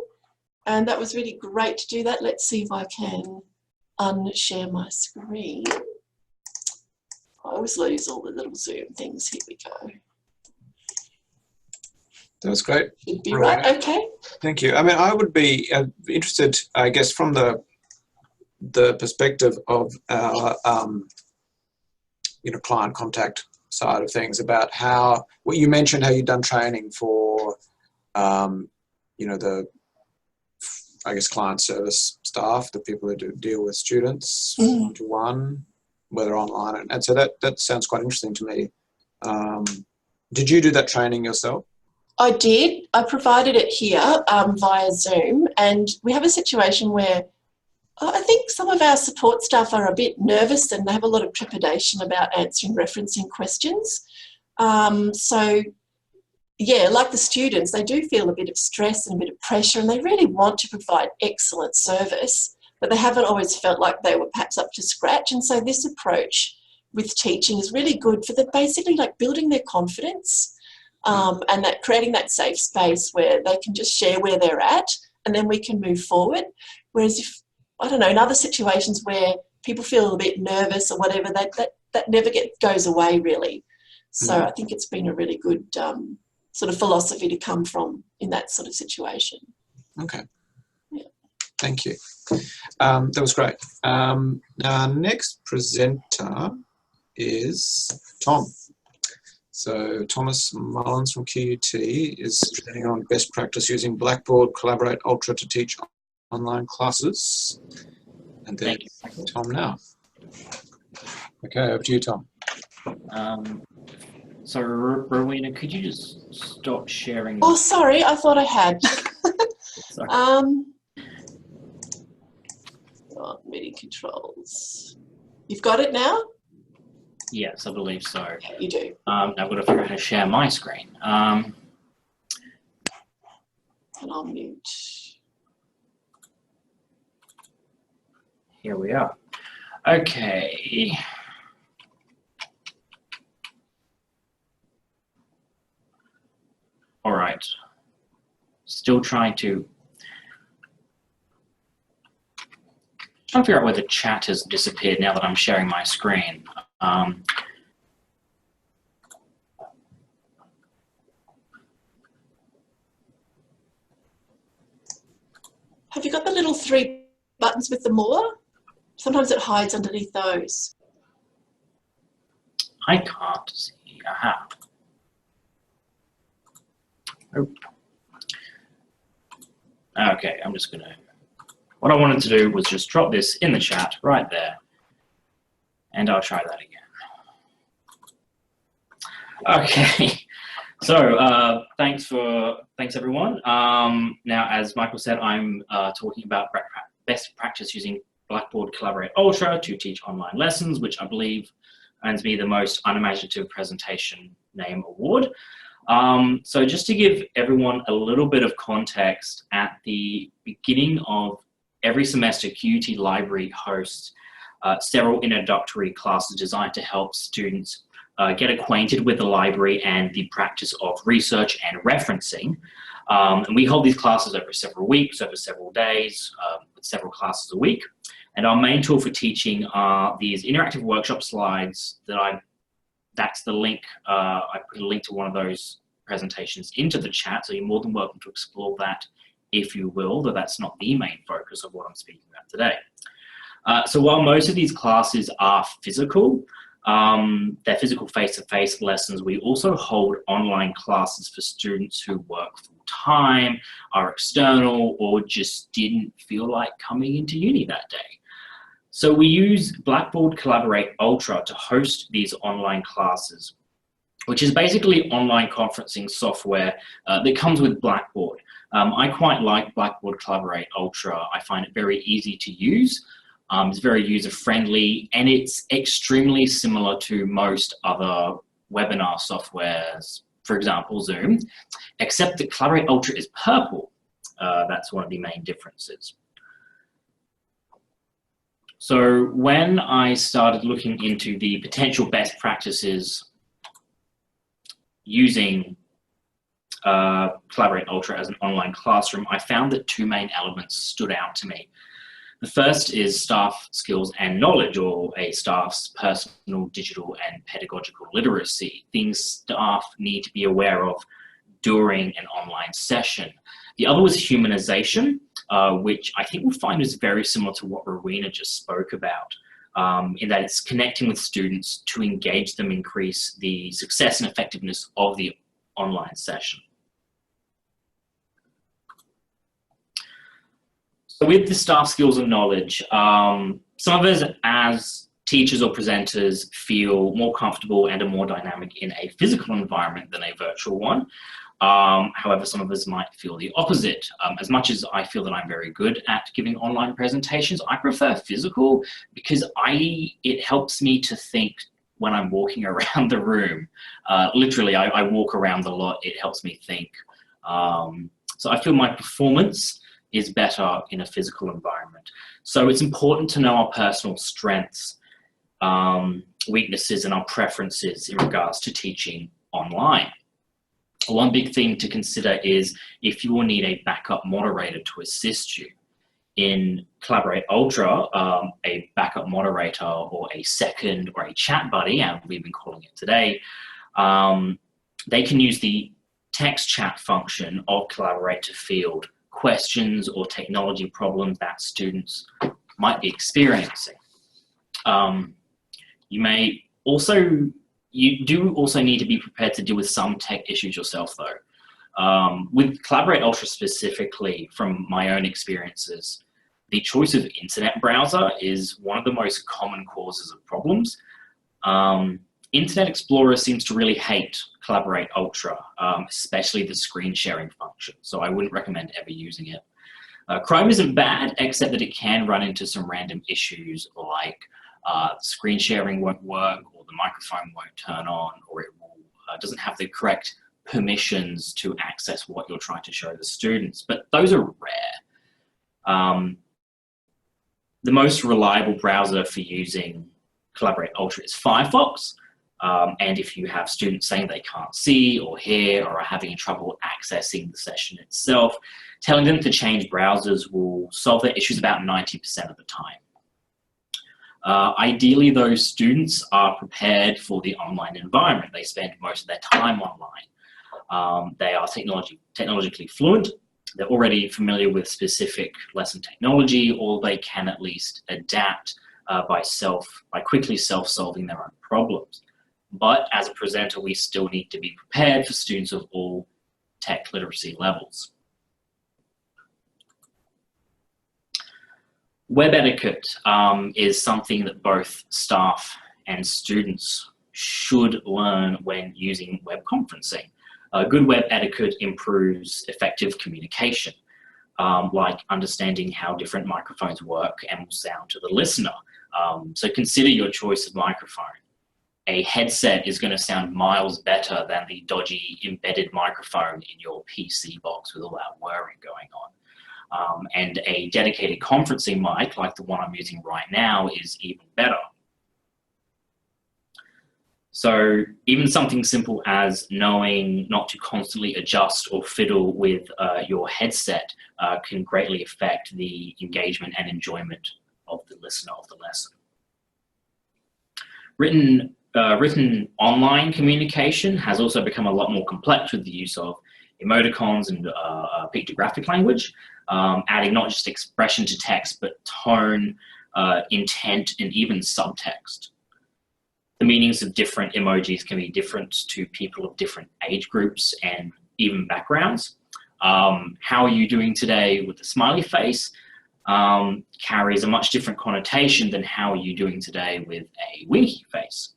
And that was really great to do that. Let's see if I can unshare my screen. I always lose all the little Zoom things. Here we go. That was great. Should be right. Okay. Thank you. I mean, I would be interested, I guess, from the perspective of our, client contact side of things, about what you mentioned, how you've done training for, the, I guess, client service staff, the people who do deal with students one-to-one, whether online. And so that sounds quite interesting to me. Did you do that training yourself? I did. I provided it here via Zoom, and we have a situation where I think some of our support staff are a bit nervous and they have a lot of trepidation about answering referencing questions. So, yeah, like the students, they do feel a bit of stress and a bit of pressure, and they really want to provide excellent service, but they haven't always felt like they were perhaps up to scratch. And so this approach with teaching is really good for basically like building their confidence. And that creating that safe space where they can just share where they're at and then we can move forward. Whereas if, I don't know, in other situations where people feel a bit nervous or whatever, that never goes away really. So I think it's been a really good sort of philosophy to come from in that sort of situation. Okay. Yeah. Thank you. That was great. Our next presenter is Tom. So Thomas Mullins from QUT is presenting on best practice using Blackboard, Collaborate, Ultra to teach online classes. And then Tom now. Okay, over to you, Tom. So Rowena, could you just stop sharing? Oh, sorry, I thought I had. MIDI controls. You've got it now? Yes, I believe so. Yeah, you do. I've got to figure out how to share my screen. And I'll mute. Here we are. Okay. All right. Still trying to figure out where the chat has disappeared now that I'm sharing my screen. Have you got the little 3 buttons with the more? Sometimes it hides underneath those. I can't see. Aha. Oh. Okay, I'm just gonna. What I wanted to do was just drop this in the chat right there, and I'll try that again. Okay, so thanks everyone. Now, as Michael said, I'm talking about best practice using Blackboard Collaborate Ultra to teach online lessons, which I believe earns me the most unimaginative presentation name award. So just to give everyone a little bit of context, at the beginning of every semester, QUT Library hosts several introductory classes designed to help students get acquainted with the library and the practice of research and referencing. And we hold these classes over several weeks, over several days, with several classes a week. And our main tool for teaching are these interactive workshop slides that's the link. I put a link to one of those presentations into the chat, so you're more than welcome to explore that if you will, though that's not the main focus of what I'm speaking about today. So while most of these classes are physical, they're physical face-to-face lessons, we also hold online classes for students who work full-time, are external, or just didn't feel like coming into uni that day. So we use Blackboard Collaborate Ultra to host these online classes, which is basically online conferencing software that comes with Blackboard. I quite like Blackboard Collaborate Ultra. I find it very easy to use. It's very user-friendly, and it's extremely similar to most other webinar softwares, for example, Zoom, except that Collaborate Ultra is purple. That's one of the main differences. So when I started looking into the potential best practices using Collaborate Ultra as an online classroom, I found that two main elements stood out to me. The first is staff skills and knowledge, or a staff's personal, digital, and pedagogical literacy, things staff need to be aware of during an online session. The other was humanization, which I think we'll find is very similar to what Rowena just spoke about, in that it's connecting with students to engage them, increase the success and effectiveness of the online session. So with the staff skills and knowledge, some of us as teachers or presenters feel more comfortable and are more dynamic in a physical environment than a virtual one. However, some of us might feel the opposite. As much as I feel that I'm very good at giving online presentations, I prefer physical because it helps me to think when I'm walking around the room. Literally, I walk around a lot. It helps me think. So I feel my performance is better in a physical environment. So it's important to know our personal strengths, weaknesses, and our preferences in regards to teaching online. One big thing to consider is if you will need a backup moderator to assist you. In Collaborate Ultra, a backup moderator or a second or a chat buddy, and we've been calling it today, they can use the text chat function of Collaborate to field questions or technology problems that students might be experiencing. You do also need to be prepared to deal with some tech issues yourself though. With Collaborate Ultra specifically, from my own experiences, the choice of internet browser is one of the most common causes of problems. Internet Explorer seems to really hate Collaborate Ultra, especially the screen sharing function, so I wouldn't recommend ever using it. Chrome isn't bad, except that it can run into some random issues like screen sharing won't work, or the microphone won't turn on, or it doesn't have the correct permissions to access what you're trying to show the students, but those are rare. The most reliable browser for using Collaborate Ultra is Firefox, and if you have students saying they can't see or hear or are having trouble accessing the session itself, telling them to change browsers will solve their issues about 90% of the time. Ideally, those students are prepared for the online environment. They spend most of their time online. They are technologically fluent. They're already familiar with specific lesson technology, or they can at least adapt by quickly self-solving their own problems. But as a presenter, we still need to be prepared for students of all tech literacy levels. Web etiquette is something that both staff and students should learn when using web conferencing. Good web etiquette improves effective communication. like understanding how different microphones work and will sound to the listener. So consider your choice of microphone. A headset is going to sound miles better than the dodgy embedded microphone in your PC box with all that whirring going on. And a dedicated conferencing mic, like the one I'm using right now, is even better. So even something simple as knowing not to constantly adjust or fiddle with your headset can greatly affect the engagement and enjoyment of the listener of the lesson. Written online communication has also become a lot more complex with the use of emoticons and pictographic language, adding not just expression to text, but tone, intent, and even subtext. The meanings of different emojis can be different to people of different age groups and even backgrounds. How are you doing today with the smiley face carries a much different connotation than how are you doing today with a winky face.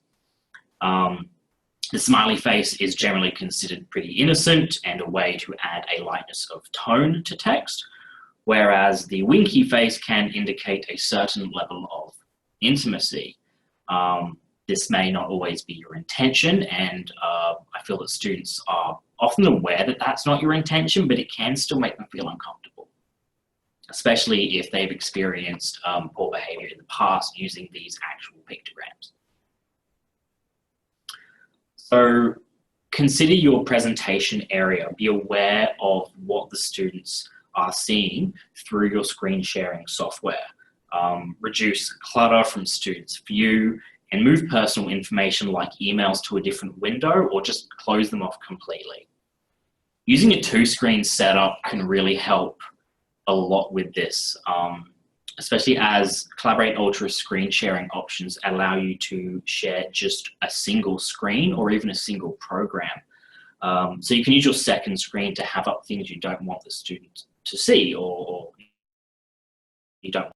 The smiley face is generally considered pretty innocent and a way to add a lightness of tone to text, whereas the winky face can indicate a certain level of intimacy. This may not always be your intention, and I feel that students are often aware that that's not your intention, but it can still make them feel uncomfortable, especially if they've experienced poor behavior in the past using these actual pictograms. So consider your presentation area. Be aware of what the students are seeing through your screen sharing software. Reduce clutter from students' view and move personal information like emails to a different window or just close them off completely. Using a two-screen setup can really help a lot with this, especially as Collaborate Ultra screen sharing options allow you to share just a single screen or even a single program. So you can use your second screen to have up things you don't want the student to see or you don't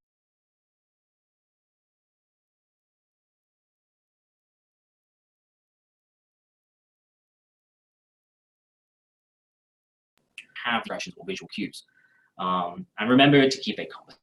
have impressions or visual cues. And remember to keep a conversation.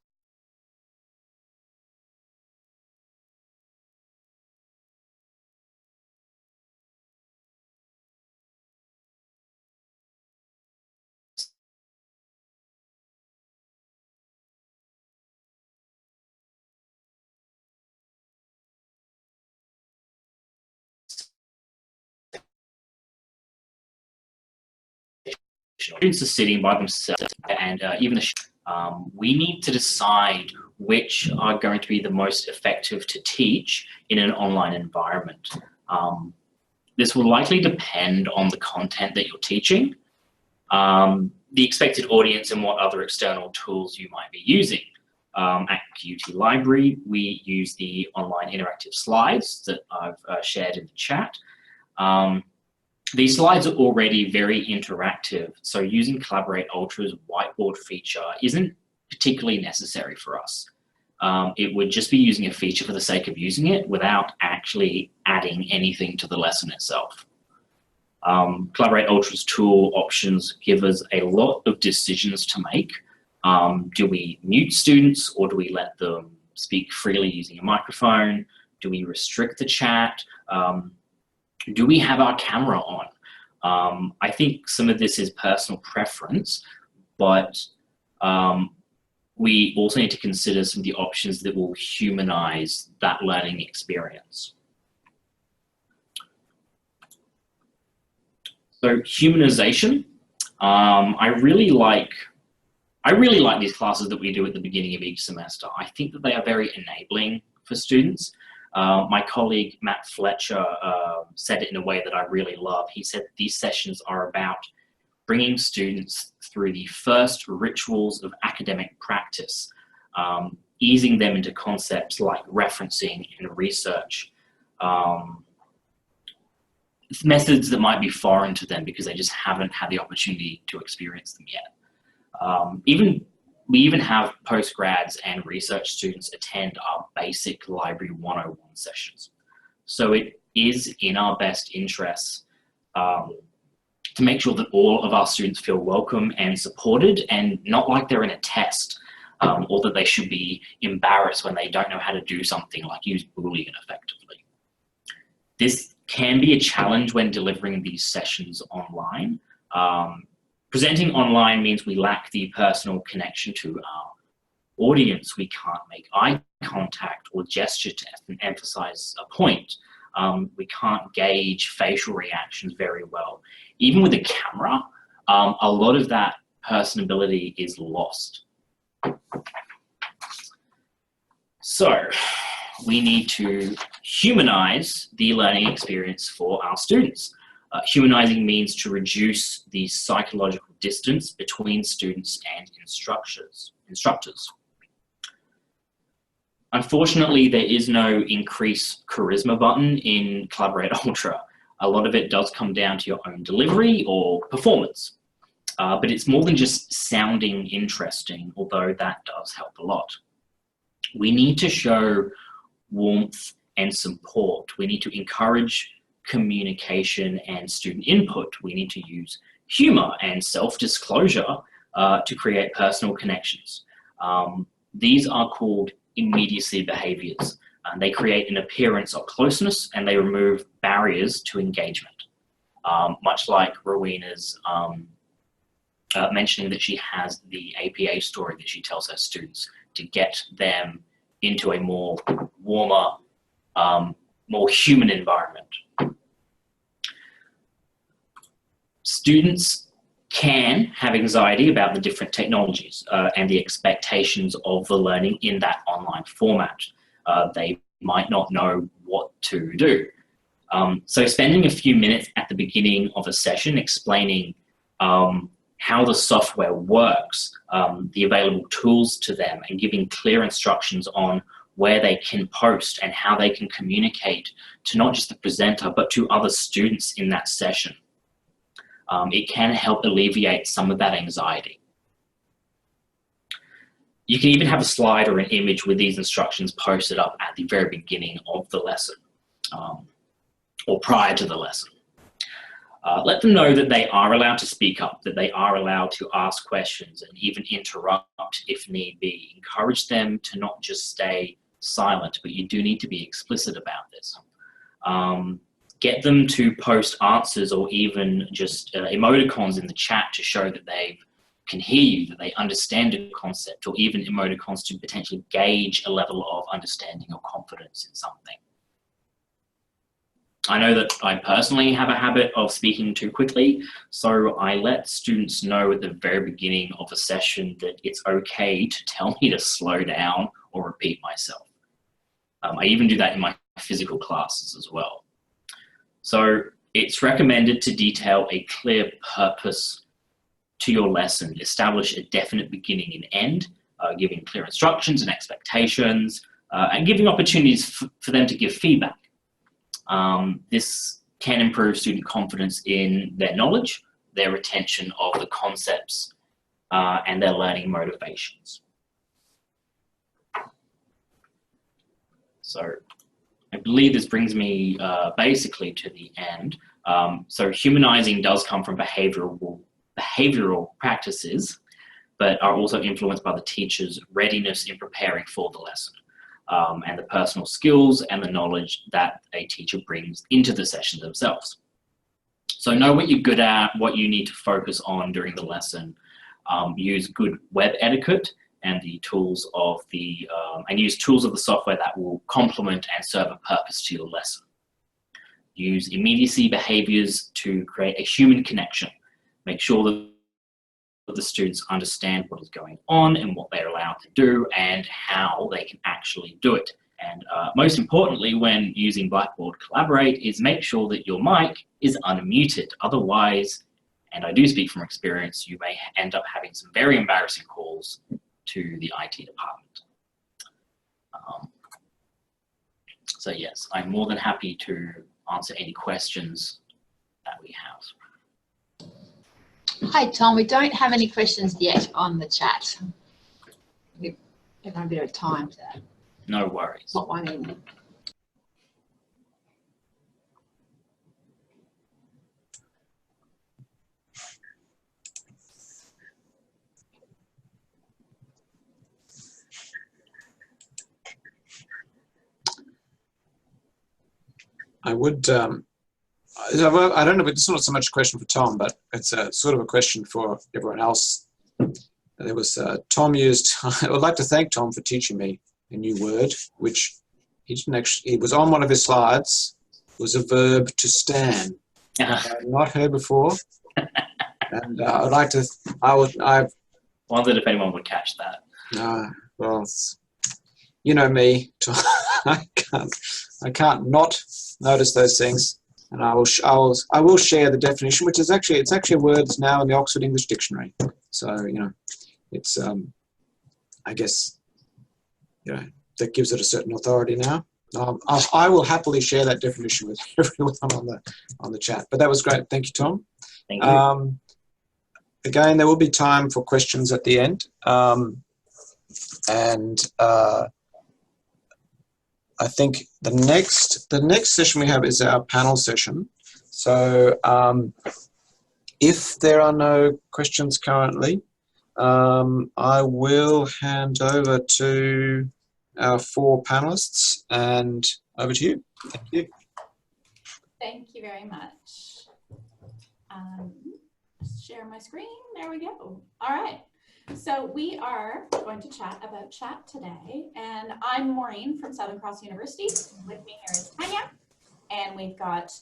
Students are sitting by themselves and even we need to decide which are going to be the most effective to teach in an online environment. This will likely depend on the content that you're teaching, the expected audience and what other external tools you might be using. At QT Library, we use the online interactive slides that I've shared in the chat. These slides are already very interactive, so using Collaborate Ultra's whiteboard feature isn't particularly necessary for us. It would just be using a feature for the sake of using it without actually adding anything to the lesson itself. Collaborate Ultra's tool options give us a lot of decisions to make. Do we mute students or do we let them speak freely using a microphone? Do we restrict the chat? Do we have our camera on? I think some of this is personal preference, but we also need to consider some of the options that will humanize that learning experience. So humanization, I really like these classes that we do at the beginning of each semester. I think that they are very enabling for students. My colleague, Matt Fletcher, said it in a way that I really love. He said these sessions are about bringing students through the first rituals of academic practice, easing them into concepts like referencing and research, methods that might be foreign to them because they just haven't had the opportunity to experience them yet. We even have postgrads and research students attend our basic Library 101 sessions. So it is in our best interests to make sure that all of our students feel welcome and supported and not like they're in a test, or that they should be embarrassed when they don't know how to do something like use Boolean effectively. This can be a challenge when delivering these sessions online. Presenting online means we lack the personal connection to our audience. We can't make eye contact or gesture to emphasize a point. We can't gauge facial reactions very well. Even with a camera, a lot of that personability is lost. So we need to humanize the learning experience for our students. Humanizing means to reduce the psychological distance between students and instructors. Unfortunately, there is no increase charisma button in Collaborate Ultra. A lot of it does come down to your own delivery or performance. But it's more than just sounding interesting, although that does help a lot. We need to show warmth and support. We need to encourage communication and student input. We need to use humor and self-disclosure to create personal connections. These are called immediacy behaviors. They create an appearance of closeness and they remove barriers to engagement. Much like Rowena's mentioning that she has the APA story that she tells her students to get them into a more warmer, more human environment. Students can have anxiety about the different technologies and the expectations of the learning in that online format. They might not know what to do. So spending a few minutes at the beginning of a session explaining how the software works, the available tools to them, and giving clear instructions on where they can post and how they can communicate to not just the presenter, but to other students in that session. It can help alleviate some of that anxiety. You can even have a slide or an image with these instructions posted up at the very beginning of the lesson or prior to the lesson. Let them know that they are allowed to speak up, that they are allowed to ask questions and even interrupt if need be. Encourage them to not just stay silent, but you do need to be explicit about this. Get them to post answers or even just emoticons in the chat to show that they can hear you, that they understand a concept, or even emoticons to potentially gauge a level of understanding or confidence in something. I know that I personally have a habit of speaking too quickly, so I let students know at the very beginning of a session that it's okay to tell me to slow down or repeat myself. I even do that in my physical classes as well. So it's recommended to detail a clear purpose to your lesson, establish a definite beginning and end, giving clear instructions and expectations, and giving opportunities for them to give feedback. This can improve student confidence in their knowledge, their retention of the concepts, and their learning motivations. So I believe this brings me basically to the end. So humanizing does come from behavioral practices, but are also influenced by the teacher's readiness in preparing for the lesson. And the personal skills and the knowledge that a teacher brings into the session themselves. So know what you're good at, what you need to focus on during the lesson. Use good web etiquette and the tools of the, and use tools of the software that will complement and serve a purpose to your lesson. Use immediacy behaviors to create a human connection. Make sure that the students understand what is going on and what they're allowed to do and how they can actually do it. And most importantly, when using Blackboard Collaborate, is make sure that your mic is unmuted. Otherwise, and I do speak from experience, you may end up having some very embarrassing calls to the IT department. So yes, I'm more than happy to answer any questions that we have. Hi, Tom. We don't have any questions yet on the chat. We've got a bit of time to No worries. put one in. I would, I don't know, but it's not so much a question for Tom, but it's a sort of a question for everyone else. There was, Tom used, I would like to thank Tom for teaching me a new word, which he didn't actually, it was on one of his slides, was a verb to stand. I've not heard before. And I'd like to, I wondered if anyone would catch that. Well, you know me, I can't not notice those things, and I will share the definition, which is actually a word that's now in the Oxford English Dictionary. So it's I guess that gives it a certain authority now. I will happily share that definition with everyone on the chat. But that was great. Thank you, Tom. Thank you. Again, there will be time for questions at the end. I think the next session we have is our panel session. So if there are no questions currently, I will hand over to our 4 panelists, and over to you. Thank you. Thank you very much. Share my screen. There we go. All right. So we are going to chat about chat today, and I'm Maureen from Southern Cross University. With me here is Tanya, and we've got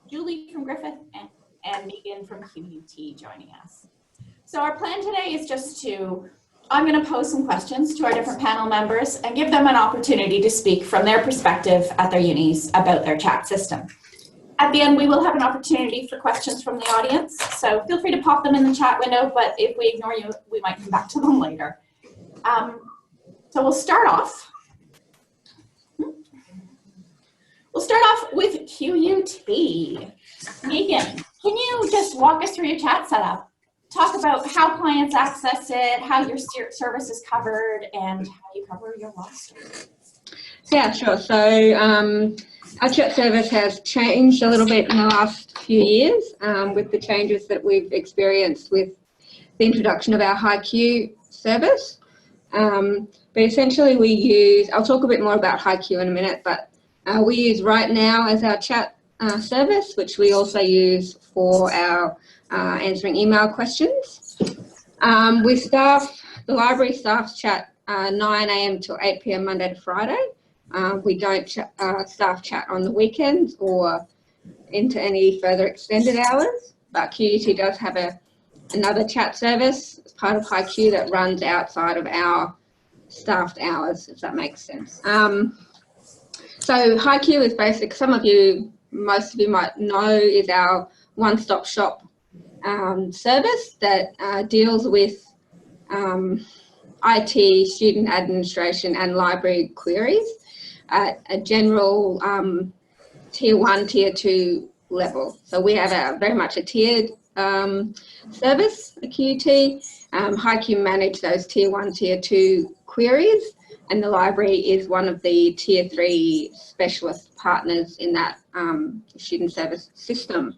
Julie from Griffith and Megan from QUT joining us. So our plan today is just I'm going to pose some questions to our different panel members and give them an opportunity to speak from their perspective at their unis about their chat system. At the end, we will have an opportunity for questions from the audience, so feel free to pop them in the chat window, but if we ignore you, we might come back to them later. So we'll start off. With QUT. Megan, can you just walk us through your chat setup? Talk about how clients access it, how your service is covered, and how you cover your roster. Yeah, sure. So our chat service has changed a little bit in the last few years with the changes that we've experienced with the introduction of our HiQ service. But essentially we use, I'll talk a bit more about HiQ in a minute, but we use Right Now as our chat service, which we also use for our answering email questions. With staff, the library staff chat 9 a.m. till 8 p.m. Monday to Friday. We don't staff chat on the weekends or into any further extended hours, but QUT does have another chat service as part of HiQ that runs outside of our staffed hours, if that makes sense. So HiQ is basic, most of you might know, is our one-stop shop service that deals with IT, student administration and library queries at a general tier 1, tier 2 level. So we have very much a tiered service at QUT. HiQ manage those tier 1, tier 2 queries, and the library is one of the tier 3 specialist partners in that student service system.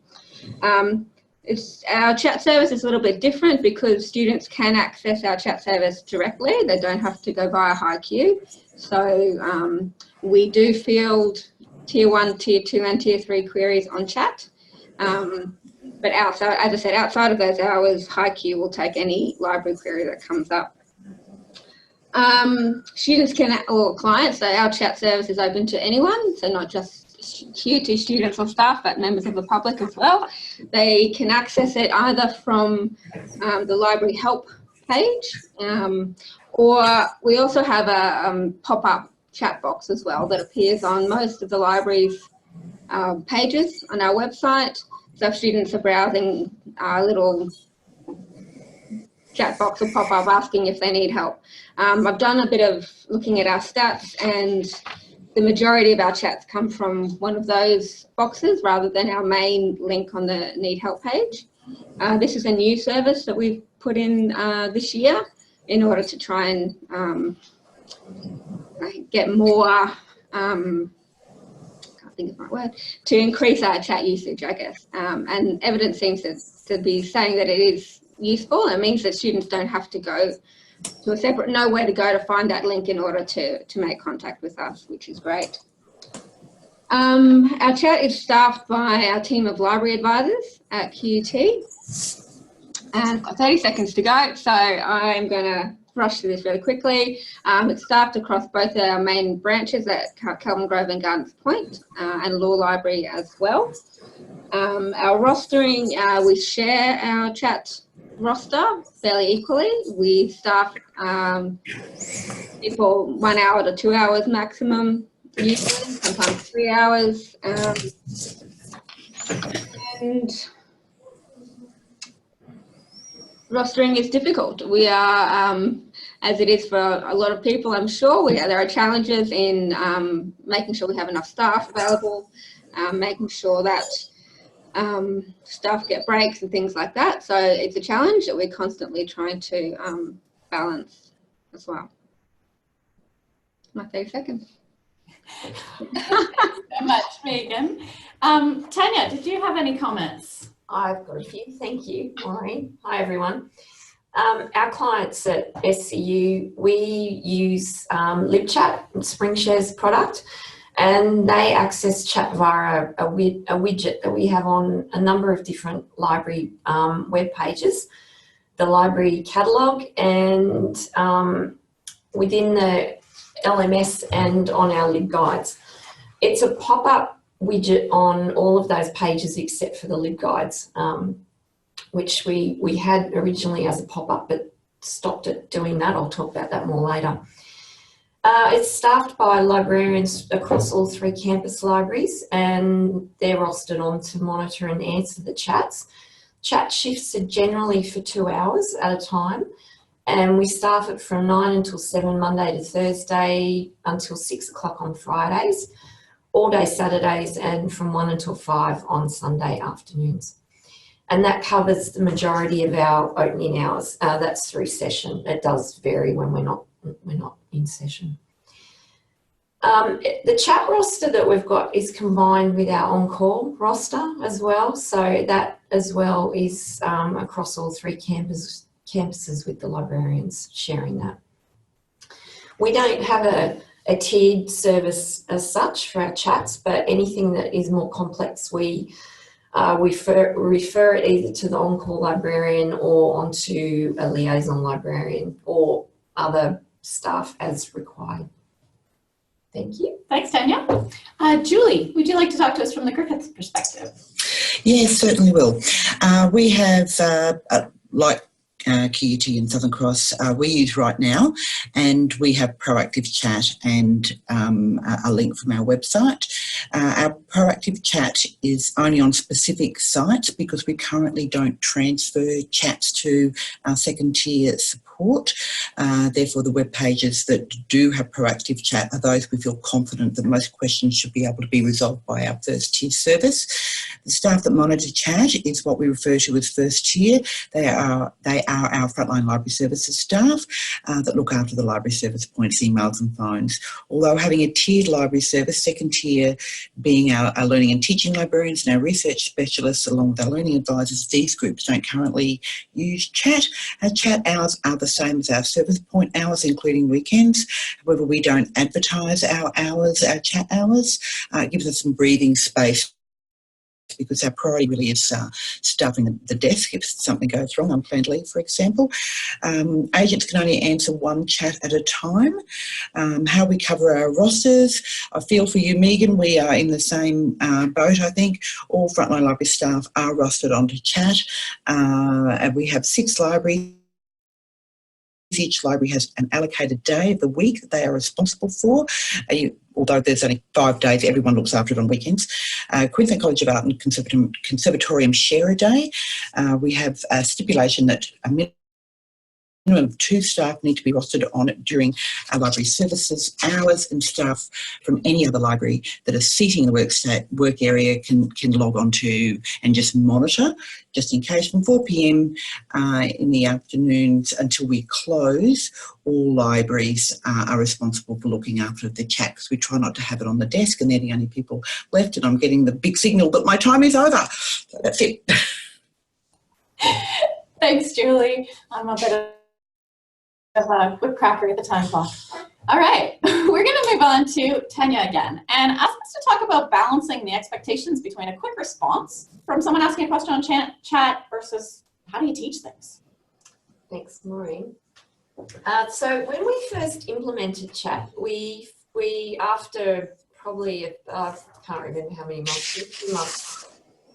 Our chat service is a little bit different because students can access our chat service directly. They don't have to go via HiQ. So we do field tier 1, tier 2 and tier 3 queries on chat. But outside, as I said, outside of those hours, HiQ will take any library query that comes up. Students or clients, so our chat service is open to anyone, so not just QUT students or staff, but members of the public as well. They can access it either from the library help page, or we also have a pop-up chat box as well that appears on most of the library's pages on our website. So if students are browsing, our little chat box will pop up asking if they need help. I've done a bit of looking at our stats, and the majority of our chats come from one of those boxes rather than our main link on the Need Help page. This is a new service that we've put in this year in order to try and get more, can't think of my word, to increase our chat usage, I guess. And evidence seems to be saying that it is useful. It means that students don't have to go to a separate, nowhere to go to find that link in order to make contact with us, which is great. Our chat is staffed by our team of library advisors at QUT. And I've got 30 seconds to go, so I'm going to rush through this really quickly. It's staffed across both our main branches at Kelvin Grove and Gardens Point, and Law Library as well. Our rostering, we share our chat roster fairly equally. We staff people 1 hour to 2 hours maximum, usually, sometimes 3 hours. And rostering is difficult. We are, as it is for a lot of people, I'm sure, there are challenges in making sure we have enough staff available, making sure that staff get breaks and things like that. So it's a challenge that we're constantly trying to balance as well. My 30 seconds. Thank you so much, Megan. Tanya, did you have any comments? I've got a few. Thank you, Maureen. Hi, everyone. Our clients at SCU, we use LibChat, SpringShare's product, and they access chat via a widget that we have on a number of different library web pages, the library catalogue, and within the LMS and on our LibGuides. It's a pop-up widget on all of those pages except for the LibGuides, which we had originally as a pop-up but stopped at doing that. I'll talk about that more later. It's staffed by librarians across all 3 campus libraries, and they're rostered on to monitor and answer the chats. Chat shifts are generally for 2 hours at a time, and we staff it from 9 until 7 Monday to Thursday until 6 o'clock on Fridays, all day Saturdays, and from 1 until 5 on Sunday afternoons. And that covers the majority of our opening hours. That's through session. It does vary when we're not in session. The chat roster that we've got is combined with our on-call roster as well. So that as well is across all 3 campuses with the librarians sharing that. We don't have a tiered service as such for our chats, but anything that is more complex, we refer it either to the on-call librarian or onto a liaison librarian or other staff as required. Thank you. Thanks, Tanya. Julie, would you like to talk to us from the Griffiths perspective? Yes, certainly will. We have, like QUT and Southern Cross, we use Right Now, and we have proactive chat and a link from our website. Our proactive chat is only on specific sites because we currently don't transfer chats to our second tier support. Therefore, the web pages that do have proactive chat are those we feel confident that most questions should be able to be resolved by our first tier service. The staff that monitor chat is what we refer to as first tier. They are our frontline library services staff that look after the library service points, emails and phones. Although having a tiered library service, second tier being our learning and teaching librarians and our research specialists along with our learning advisors, these groups don't currently use chat. Our chat hours are the same as our service point hours, including weekends. However, we don't advertise our hours, our chat hours. It gives us some breathing space because our priority really is staffing the desk if something goes wrong, unplanned leave, for example. Agents can only answer 1 chat at a time. How we cover our rosters, I feel for you, Megan, we are in the same boat, I think. All frontline library staff are rostered onto chat. And we have 6 libraries. Each library has an allocated day of the week that they are responsible for. Although there's only 5 days, everyone looks after it on weekends. Queensland College of Art and Conservatorium share a day. We have a stipulation that a minimum of 2 staff need to be rostered on it during our library services hours, and staff from any other library that are seating the work area can log on to and just monitor, just in case. From 4 p.m. In the afternoons until we close, all libraries are responsible for looking after the chat because we try not to have it on the desk and they're the only people left, and I'm getting the big signal that my time is over. So that's it. Thanks, Julie. I'm a bit of a whipcracker at the time clock. All right, we're going to move on to Tanya again and ask us to talk about balancing the expectations between a quick response from someone asking a question on chat versus how do you teach things? Thanks, Maureen. So when we first implemented chat, we after probably, I can't remember how many months, a few months,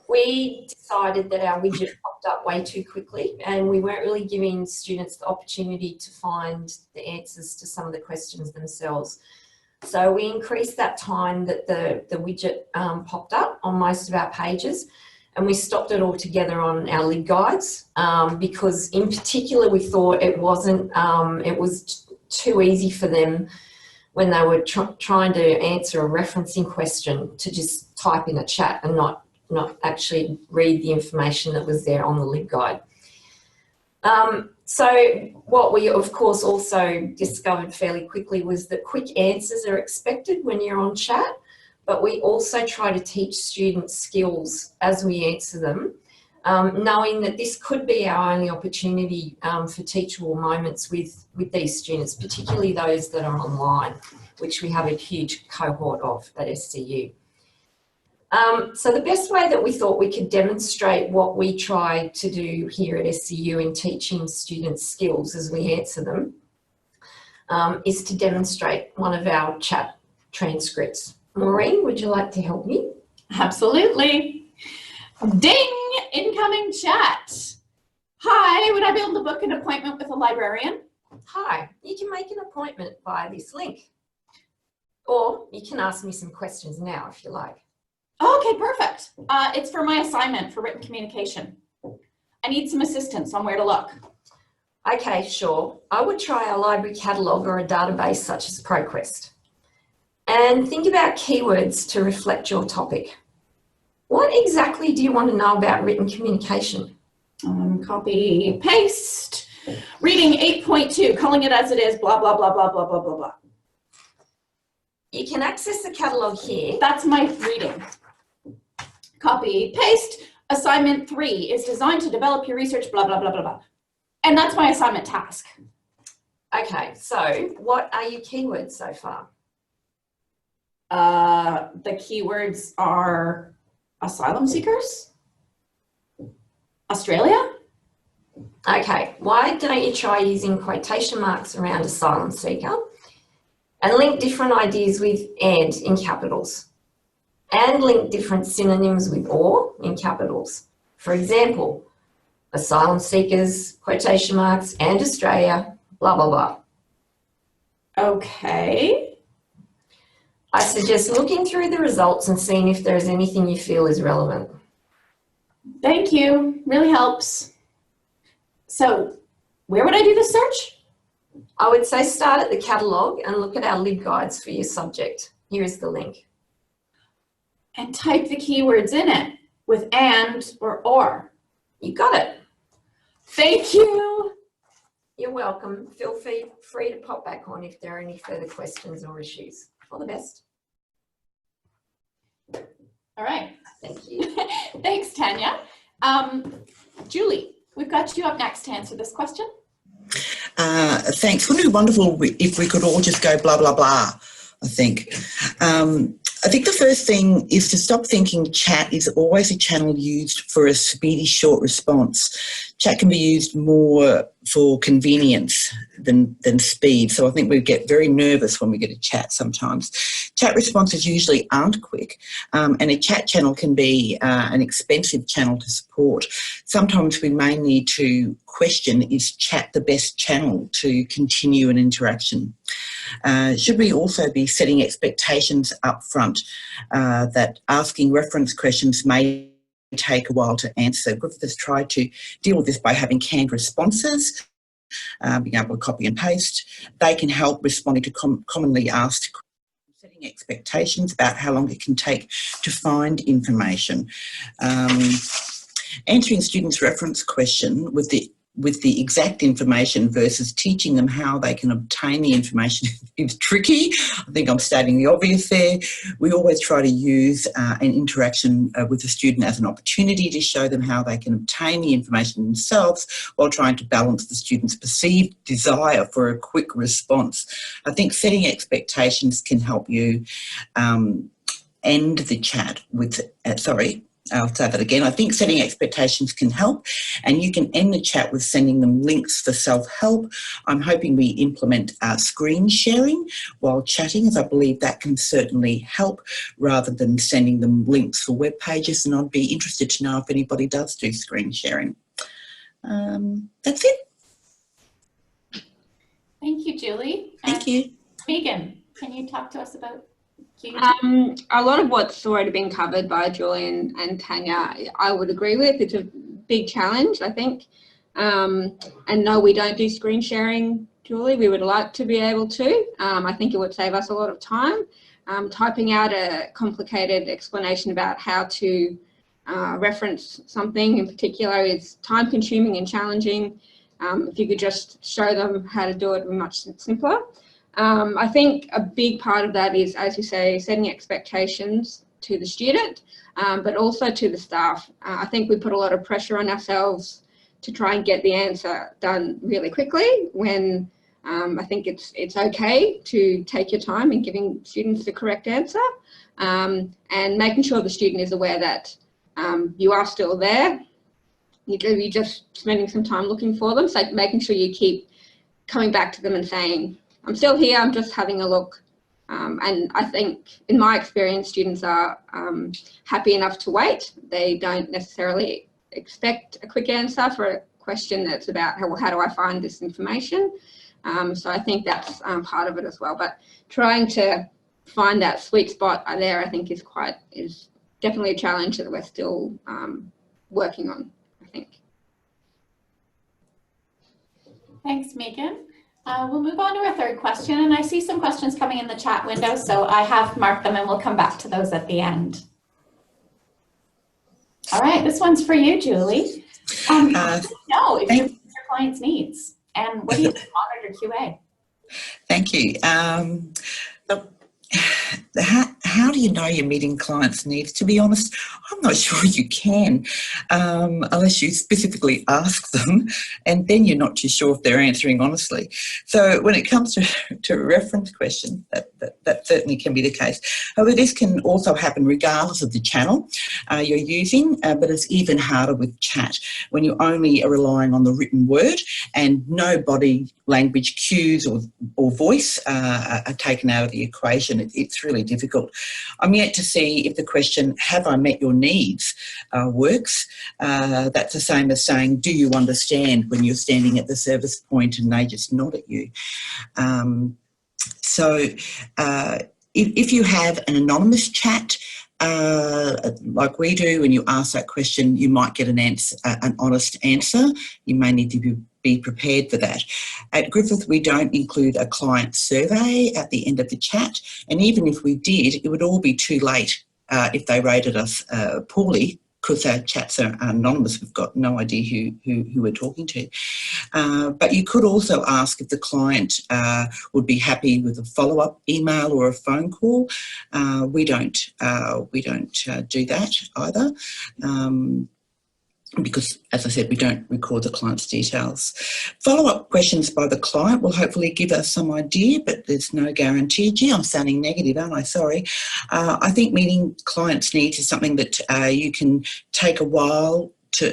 we decided that our widget popped up way too quickly and we weren't really giving students the opportunity to find the answers to some of the questions themselves. So we increased that time that the widget popped up on most of our pages, and we stopped it altogether on our LibGuides because in particular we thought it wasn't, it was too easy for them when they were trying to answer a referencing question to just type in a chat and not actually read the information that was there on the LibGuide. So what we of course also discovered fairly quickly was that quick answers are expected when you're on chat, but we also try to teach students skills as we answer them, knowing that this could be our only opportunity for teachable moments with these students, particularly those that are online, which we have a huge cohort of at SCU. So the best way that we thought we could demonstrate what we try to do here at SCU in teaching students skills as we answer them is to demonstrate one of our chat transcripts. Maureen, would you like to help me? Absolutely. Ding! Incoming chat. Hi, would I be able to book an appointment with a librarian? Hi, you can make an appointment via this link. Or you can ask me some questions now if you like. Okay, perfect. It's for my assignment for written communication. I need some assistance on where to look. Okay, sure. I would try a library catalogue or a database such as ProQuest. And think about keywords to reflect your topic. What exactly do you want to know about written communication? Copy, paste, reading 8.2, calling it as it is, blah, blah, blah, blah, blah, blah, blah, blah. You can access the catalogue here. That's my reading. Copy, paste, assignment 3 is designed to develop your research, blah, blah, blah, blah, blah. And that's my assignment task. Okay, so what are your keywords so far? The keywords are asylum seekers, Australia. Okay, why don't you try using quotation marks around asylum seeker and link different ideas with and in capitals, and link different synonyms with or in capitals. For example, asylum seekers, quotation marks, and Australia, blah, blah, blah. Okay. I suggest looking through the results and seeing if there's anything you feel is relevant. Thank you, really helps. So where would I do this search? I would say start at the catalogue and look at our LibGuides for your subject. Here is the link. And type the keywords in it with and or. You got it. Thank you. You're welcome. Feel free to pop back on if there are any further questions or issues. All the best. All right. Thank you. Thanks, Tanya. Julie, we've got you up next to answer this question. Thanks. Wouldn't it be wonderful if we could all just go blah, blah, blah, I think. I think the first thing is to stop thinking chat is always a channel used for a speedy, short response. Chat can be used more for convenience than speed. So I think we get very nervous when we get a chat sometimes. Chat responses usually aren't quick, and a chat channel can be an expensive channel to support. Sometimes we may need to question, is chat the best channel to continue an interaction? Should we also be setting expectations up front that asking reference questions may take a while to answer? Griffith has tried to deal with this by having canned responses, being able to copy and paste. They can help responding to commonly asked questions, setting expectations about how long it can take to find information. Answering students' reference question with with the exact information versus teaching them how they can obtain the information is tricky. I think I'm stating the obvious there. We always try to use an interaction with the student as an opportunity to show them how they can obtain the information themselves while trying to balance the student's perceived desire for a quick response. I think setting expectations can help you end the chat with, I'll say that again. I think setting expectations can help, and you can end the chat with sending them links for self-help. I'm hoping we implement screen sharing while chatting, as I believe that can certainly help, rather than sending them links for web pages, and I'd be interested to know if anybody does do screen sharing. That's it. Thank you, Julie. Thank you. Megan, can you talk to us about QT? A lot of what's already been covered by Julie and Tanya, I would agree with. It's a big challenge, I think. And no, we don't do screen sharing, Julie. We would like to be able to. I think it would save us a lot of time. Typing out a complicated explanation about how to reference something in particular is time consuming and challenging. If you could just show them how to do it, it would be much simpler. I think a big part of that is, as you say, setting expectations to the student, but also to the staff. I think we put a lot of pressure on ourselves to try and get the answer done really quickly, when I think it's okay to take your time in giving students the correct answer, and making sure the student is aware that you are still there. You're just spending some time looking for them, so making sure you keep coming back to them and saying, I'm still here, I'm just having a look. And I think, in my experience, students are happy enough to wait. They don't necessarily expect a quick answer for a question that's about how do I find this information. So I think that's part of it as well. But trying to find that sweet spot there, I think, is definitely a challenge that we're still working on, I think. Thanks, Megan. We'll move on to our third question, and I see some questions coming in the chat window, so I have marked them and we'll come back to those at the end. All right, this one's for you, Julie. Know if you meet your clients' needs, and what do you monitor QA? Thank you. How do you know you're meeting clients' needs? To be honest, I'm not sure you can, unless you specifically ask them, and then you're not too sure if they're answering honestly. So when it comes to a reference question, that certainly can be the case. However, this can also happen regardless of the channel you're using, but it's even harder with chat when you only are relying on the written word and no body language cues or voice are taken out of the equation. It's really difficult. I'm yet to see if the question, have I met your needs, works. That's the same as saying, do you understand, when you're standing at the service point and they just nod at you. If you have an anonymous chat, like we do, when you ask that question, you might get an honest answer. You may need to be prepared for that. At Griffith, we don't include a client survey at the end of the chat, and even if we did, it would all be too late if they rated us poorly, because our chats are anonymous. We've got no idea who we're talking to. But you could also ask if the client would be happy with a follow-up email or a phone call. We don't do that either. Because, as I said, we don't record the client's details. Follow-up questions by the client will hopefully give us some idea, but there's no guarantee. Gee, I'm sounding negative, aren't I? Sorry. I think meeting clients' needs is something that you can take a while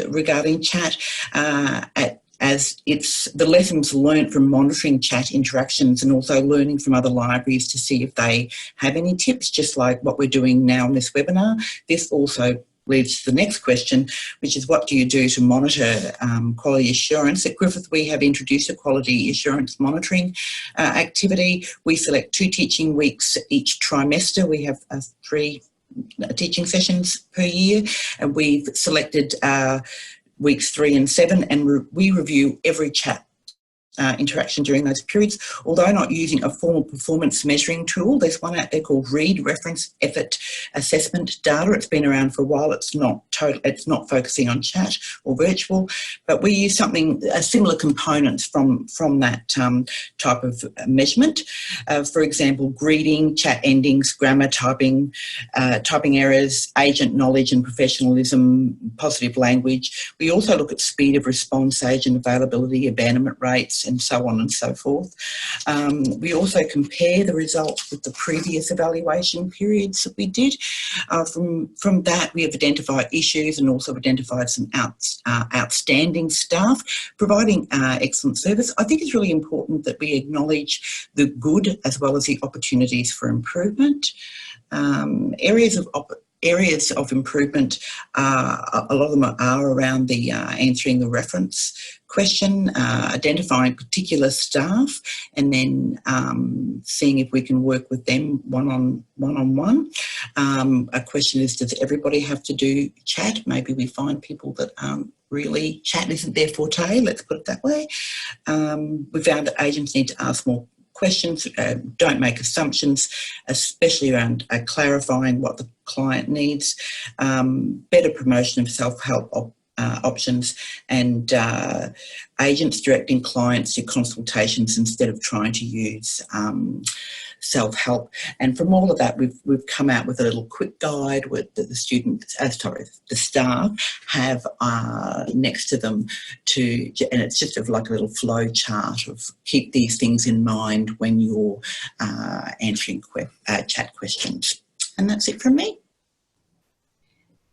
regarding chat, as it's the lessons learned from monitoring chat interactions and also learning from other libraries to see if they have any tips, just like what we're doing now in this webinar. This also leads to the next question, which is, what do you do to monitor quality assurance? At Griffith, we have introduced a quality assurance monitoring activity. We select 2 teaching weeks each trimester. We have 3 teaching sessions per year, and we've selected weeks 3 and 7, and we review every chat interaction during those periods. Although not using a formal performance measuring tool, there's one out there called READ, Reference Effort Assessment Data. It's been around for a while. It's not focusing on chat or virtual, but we use a similar components from that type of measurement. For example, greeting, chat endings, grammar, typing errors, agent knowledge and professionalism, positive language. We also look at speed of response, agent availability, abandonment rates, and so on and so forth. We also compare the results with the previous evaluation periods that we did. From that, we have identified issues and also identified some outstanding staff providing excellent service. I think it's really important that we acknowledge the good as well as the opportunities for improvement. Areas of improvement, a lot of them are around the answering the reference question, identifying particular staff, and then seeing if we can work with them one-on-one. A question is, does everybody have to do chat? Maybe we find people that really chat isn't their forte, let's put it that way. We found that agents need to ask more questions, don't make assumptions, especially around clarifying what the client needs, better promotion of self-help options, and agents directing clients to consultations instead of trying to use self-help. And from all of that, we've come out with a little quick guide that the staff have next to them and it's just like a little flow chart of keep these things in mind when you're answering chat questions. And that's it from me.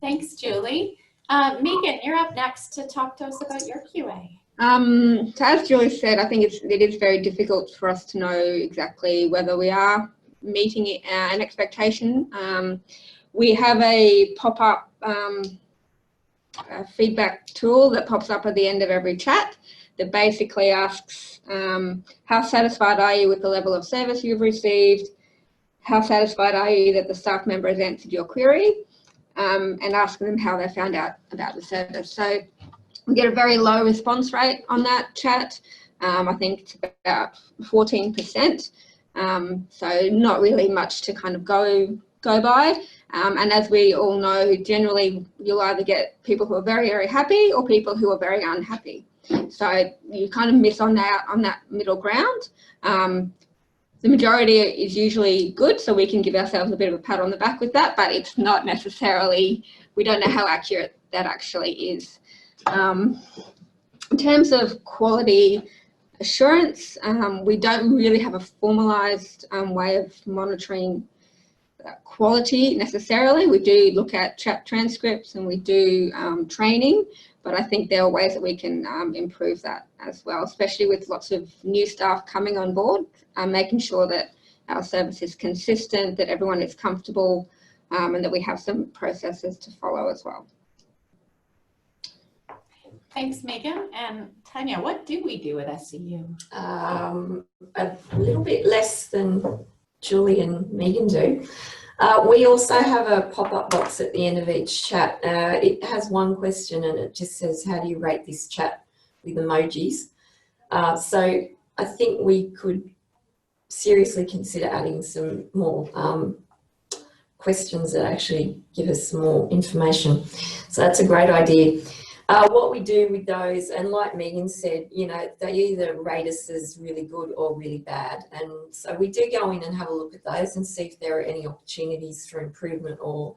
Thanks, Julie. Megan, you're up next to talk to us about your QA. So as Julie said, I think it is very difficult for us to know exactly whether we are meeting an expectation. We have a pop-up feedback tool that pops up at the end of every chat that basically asks, how satisfied are you with the level of service you've received? How satisfied are you that the staff member has answered your query? And asking them how they found out about the service. So we get a very low response rate on that chat. I think it's about 14%. So not really much to kind of go by. And as we all know, generally you'll either get people who are very, very happy or people who are very unhappy. So you kind of miss on that middle ground. The majority is usually good, so we can give ourselves a bit of a pat on the back with that, but it's not necessarily, we don't know how accurate that actually is. In terms of quality assurance, we don't really have a formalised way of monitoring quality necessarily. We do look at chat transcripts and we do training, but I think there are ways that we can improve that as well, especially with lots of new staff coming on board, making sure that our service is consistent, that everyone is comfortable, and that we have some processes to follow as well. Thanks, Megan. And Tanya, what do we do at SCU? A little bit less than Julie and Megan do. We also have a pop-up box at the end of each chat. It has one question and it just says, how do you rate this chat, with emojis? So I think we could seriously consider adding some more questions that actually give us some more information. So that's a great idea. What we do with those, and like Megan said, you know, they either rate us as really good or really bad. And so we do go in and have a look at those and see if there are any opportunities for improvement, or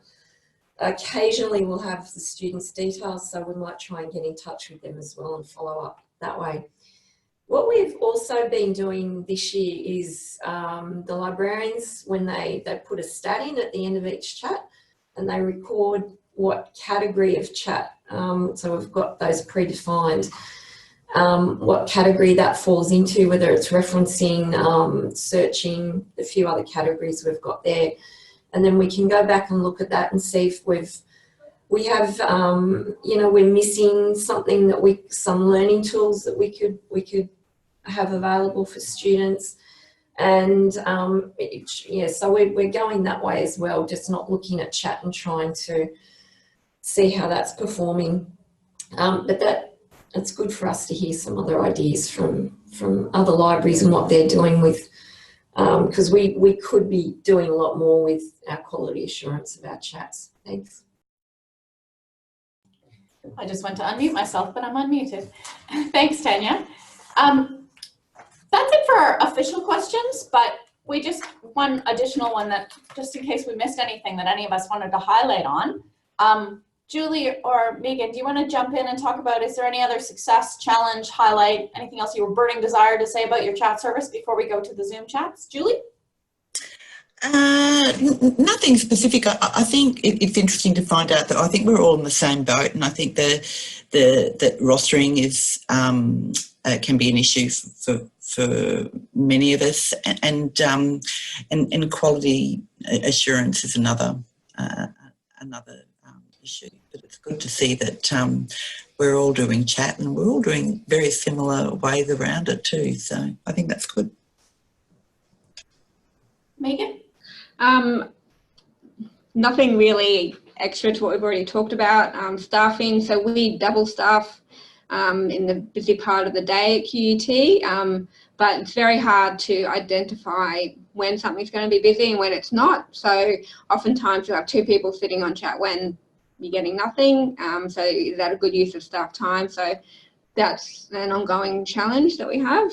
occasionally we'll have the students' details, so we might try and get in touch with them as well and follow up that way. What we've also been doing this year is the librarians, when they put a stat in at the end of each chat and they record what category of chat, so we've got those predefined, what category that falls into, whether it's referencing, searching, a few other categories we've got there. And then we can go back and look at that and see if we have, you know, we're missing something that some learning tools that we could have available for students. And yeah, so we're going that way as well, just not looking at chat and trying to see how that's performing. But it's good for us to hear some other ideas from other libraries and what they're doing with, because we could be doing a lot more with our quality assurance of our chats. Thanks. I just went to unmute myself, but I'm unmuted. Thanks, Tanya. That's it for our official questions, but we just, one additional one that, just in case we missed anything that any of us wanted to highlight on. Julie or Megan, do you want to jump in and talk about, is there any other success, challenge, highlight, anything else you were burning desire to say about your chat service before we go to the Zoom chats? Julie? Nothing specific. I think it's interesting to find out that I think we're all in the same boat, and I think that rostering is can be an issue for many of us, and quality assurance is another issue. But it's good to see that we're all doing chat and we're all doing very similar ways around it too. So I think that's good. Megan? Nothing really extra to what we've already talked about. Staffing, so we double staff in the busy part of the day at QUT, but it's very hard to identify when something's going to be busy and when it's not. So oftentimes you have two people sitting on chat when you're getting nothing. So is that a good use of staff time? So that's an ongoing challenge that we have.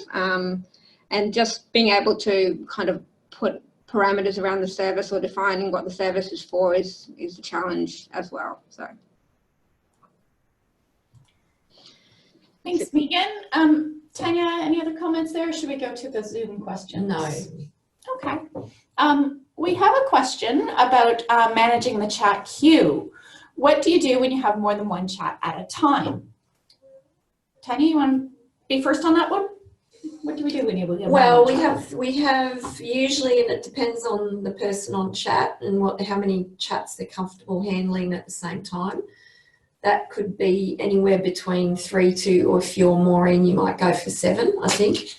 And just being able to kind of put parameters around the service or defining what the service is for is a challenge as well. So thanks, Megan. Tanya, any other comments there? Or should we go to the Zoom questions? No. Okay. We have a question about managing the chat queue. What do you do when you have more than one chat at a time? Tanya, you want to be first on that one? What do we do when you have? Well, we have usually, and it depends on the person on chat and how many chats they're comfortable handling at the same time. That could be anywhere between 3 to, or if you're more in, you might go for 7, I think.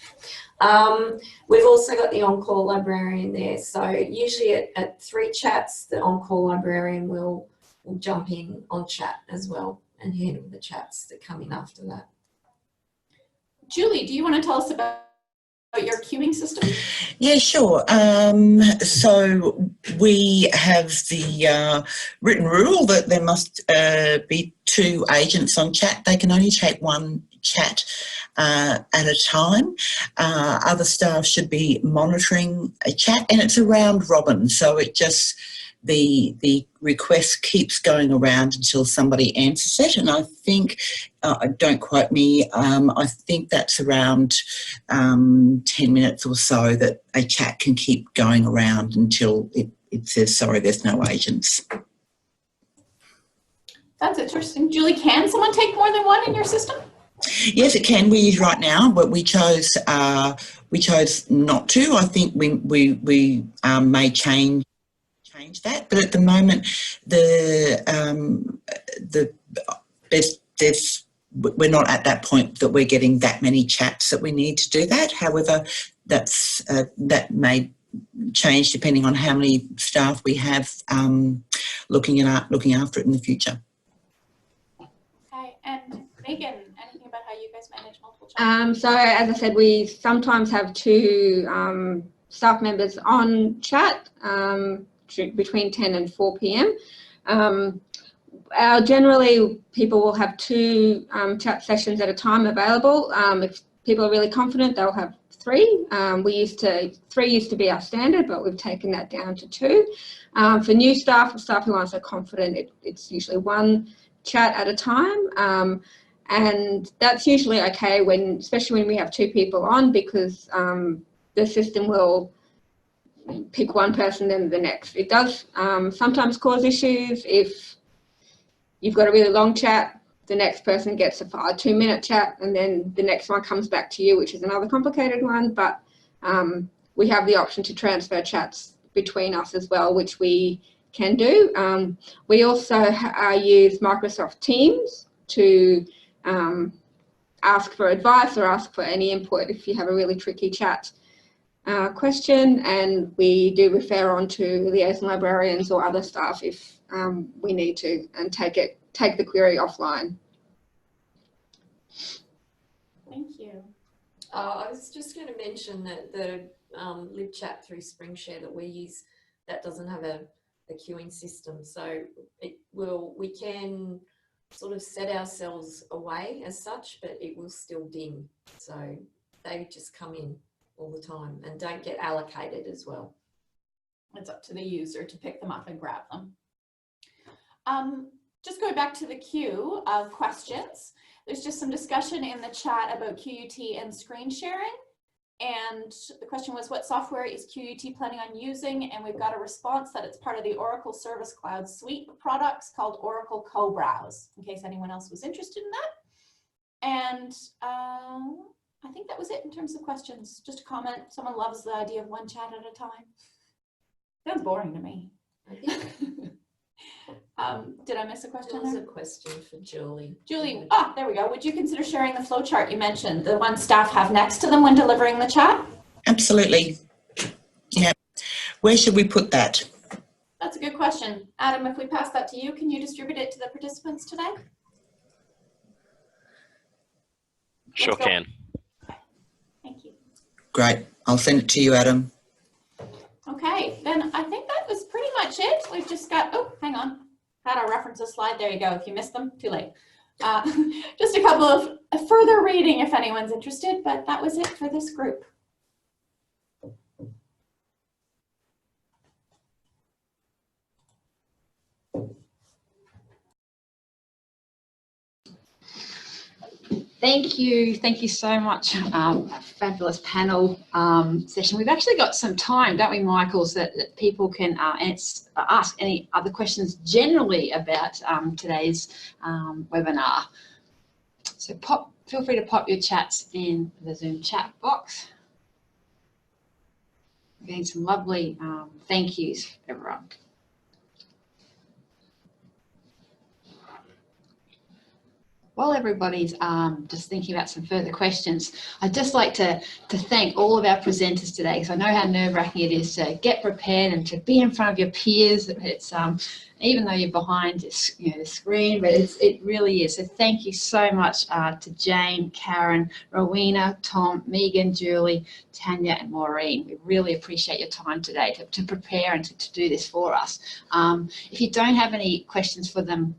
We've also got the on-call librarian there. So usually at 3 chats, the on-call librarian will jump in on chat as well and handle the chats that come in after that. Julie, do you want to tell us about your queuing system? Yeah, sure. So we have the written rule that there must be 2 agents on chat. They can only take 1 chat at a time. Other staff should be monitoring a chat, and it's a round robin. So it just, the request keeps going around until somebody answers it. And I think, don't quote me, I think that's around 10 minutes or so that a chat can keep going around until it says, sorry, there's no agents. That's interesting. Julie, can someone take more than 1 in your system? Yes, it can. We use right now, but we chose not to. I think we may change that, but at the moment we're not at that point that we're getting that many chats that we need to do that. However, that may change depending on how many staff we have looking after it in the future. Okay, and Megan, anything about how you guys manage multiple chats? So as I said, we sometimes have 2 staff members on chat between 10 and 4 p.m. Generally, people will have 2 chat sessions at a time available. If people are really confident, they'll have 3. 3 used to be our standard, but we've taken that down to 2. For new staff or staff who aren't so confident, it's usually 1 chat at a time. And that's usually okay especially when we have 2 people on, because the system will pick one person then the next. It does sometimes cause issues if you've got a really long chat, the next person gets a 2-minute chat, and then the next one comes back to you, which is another complicated one. But we have the option to transfer chats between us as well, which we can do. We also use Microsoft Teams to ask for advice or ask for any input if you have a really tricky chat question, and we do refer on to liaison librarians or other staff if we need to, and take the query offline. Thank you. I was just going to mention that the LibChat through SpringShare that we use, that doesn't have a queuing system, so we can sort of set ourselves away as such, but it will still dim. So they just come in all the time and don't get allocated as well. It's up to the user to pick them up and grab them. Just going back to the queue of questions, there's just some discussion in the chat about QUT and screen sharing. And the question was, what software is QUT planning on using? And we've got a response that it's part of the Oracle Service Cloud suite of products called Oracle Co-Browse, in case anyone else was interested in that. And I think that was it in terms of questions. Just a comment, someone loves the idea of one chat at a time. Sounds boring to me. Did I miss a question? There was a question for Julie. Julie, there we go. Would you consider sharing the flow chart you mentioned, the one staff have next to them when delivering the chat? Absolutely. Yeah. Where should we put that? That's a good question. Adam, if we pass that to you, can you distribute it to the participants today? Sure can. Thank you. Great. I'll send it to you, Adam. Okay, then I think that was pretty much it. We've just got, oh, hang on. Had our references slide. There you go. If you missed them, too late. Just a couple of further reading if anyone's interested, but that was it for this group. Thank you so much. Fabulous panel session. We've actually got some time, don't we, Michael, so that people can ask any other questions generally about today's webinar. So feel free to pop your chats in the Zoom chat box. We're getting some lovely thank yous, everyone. While everybody's just thinking about some further questions, I'd just like to thank all of our presenters today, because I know how nerve-wracking it is to get prepared and to be in front of your peers. It's even though you're behind the screen, but it really is. So thank you so much to Jane, Karen, Rowena, Tom, Megan, Julie, Tanya, and Maureen. We really appreciate your time today to prepare and to do this for us. If you don't have any questions for them,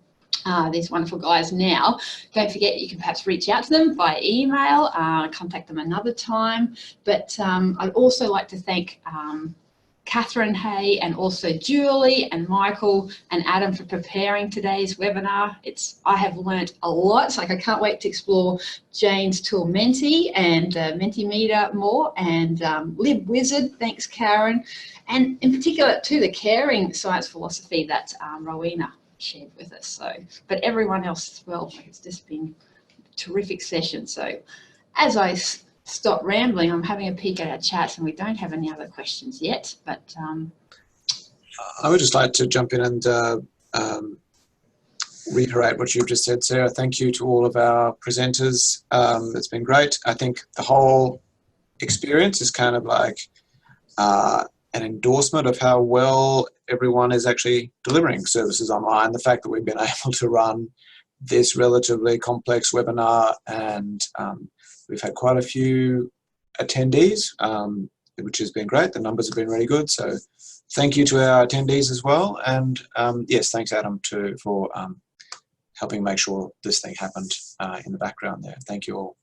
these wonderful guys now, don't forget you can perhaps reach out to them by email, contact them another time. But I'd also like to thank Catherine Hay and also Julie and Michael and Adam for preparing today's webinar. I have learnt a lot, so I can't wait to explore Jane's tool Menti and Mentimeter more, and LibWizard, thanks Karen, and in particular to the caring science philosophy that Rowena shared with us. So, but everyone else as well, it's just been a terrific session. So as I stop rambling, I'm having a peek at our chats and we don't have any other questions yet, but I would just like to jump in and reiterate what you've just said, Sarah. Thank you to all of our presenters. It's been great. I think the whole experience is kind of like an endorsement of how well everyone is actually delivering services online. The fact that we've been able to run this relatively complex webinar, and we've had quite a few attendees, which has been great. The numbers have been really good. So thank you to our attendees as well. And yes, thanks Adam for helping make sure this thing happened in the background there. Thank you all.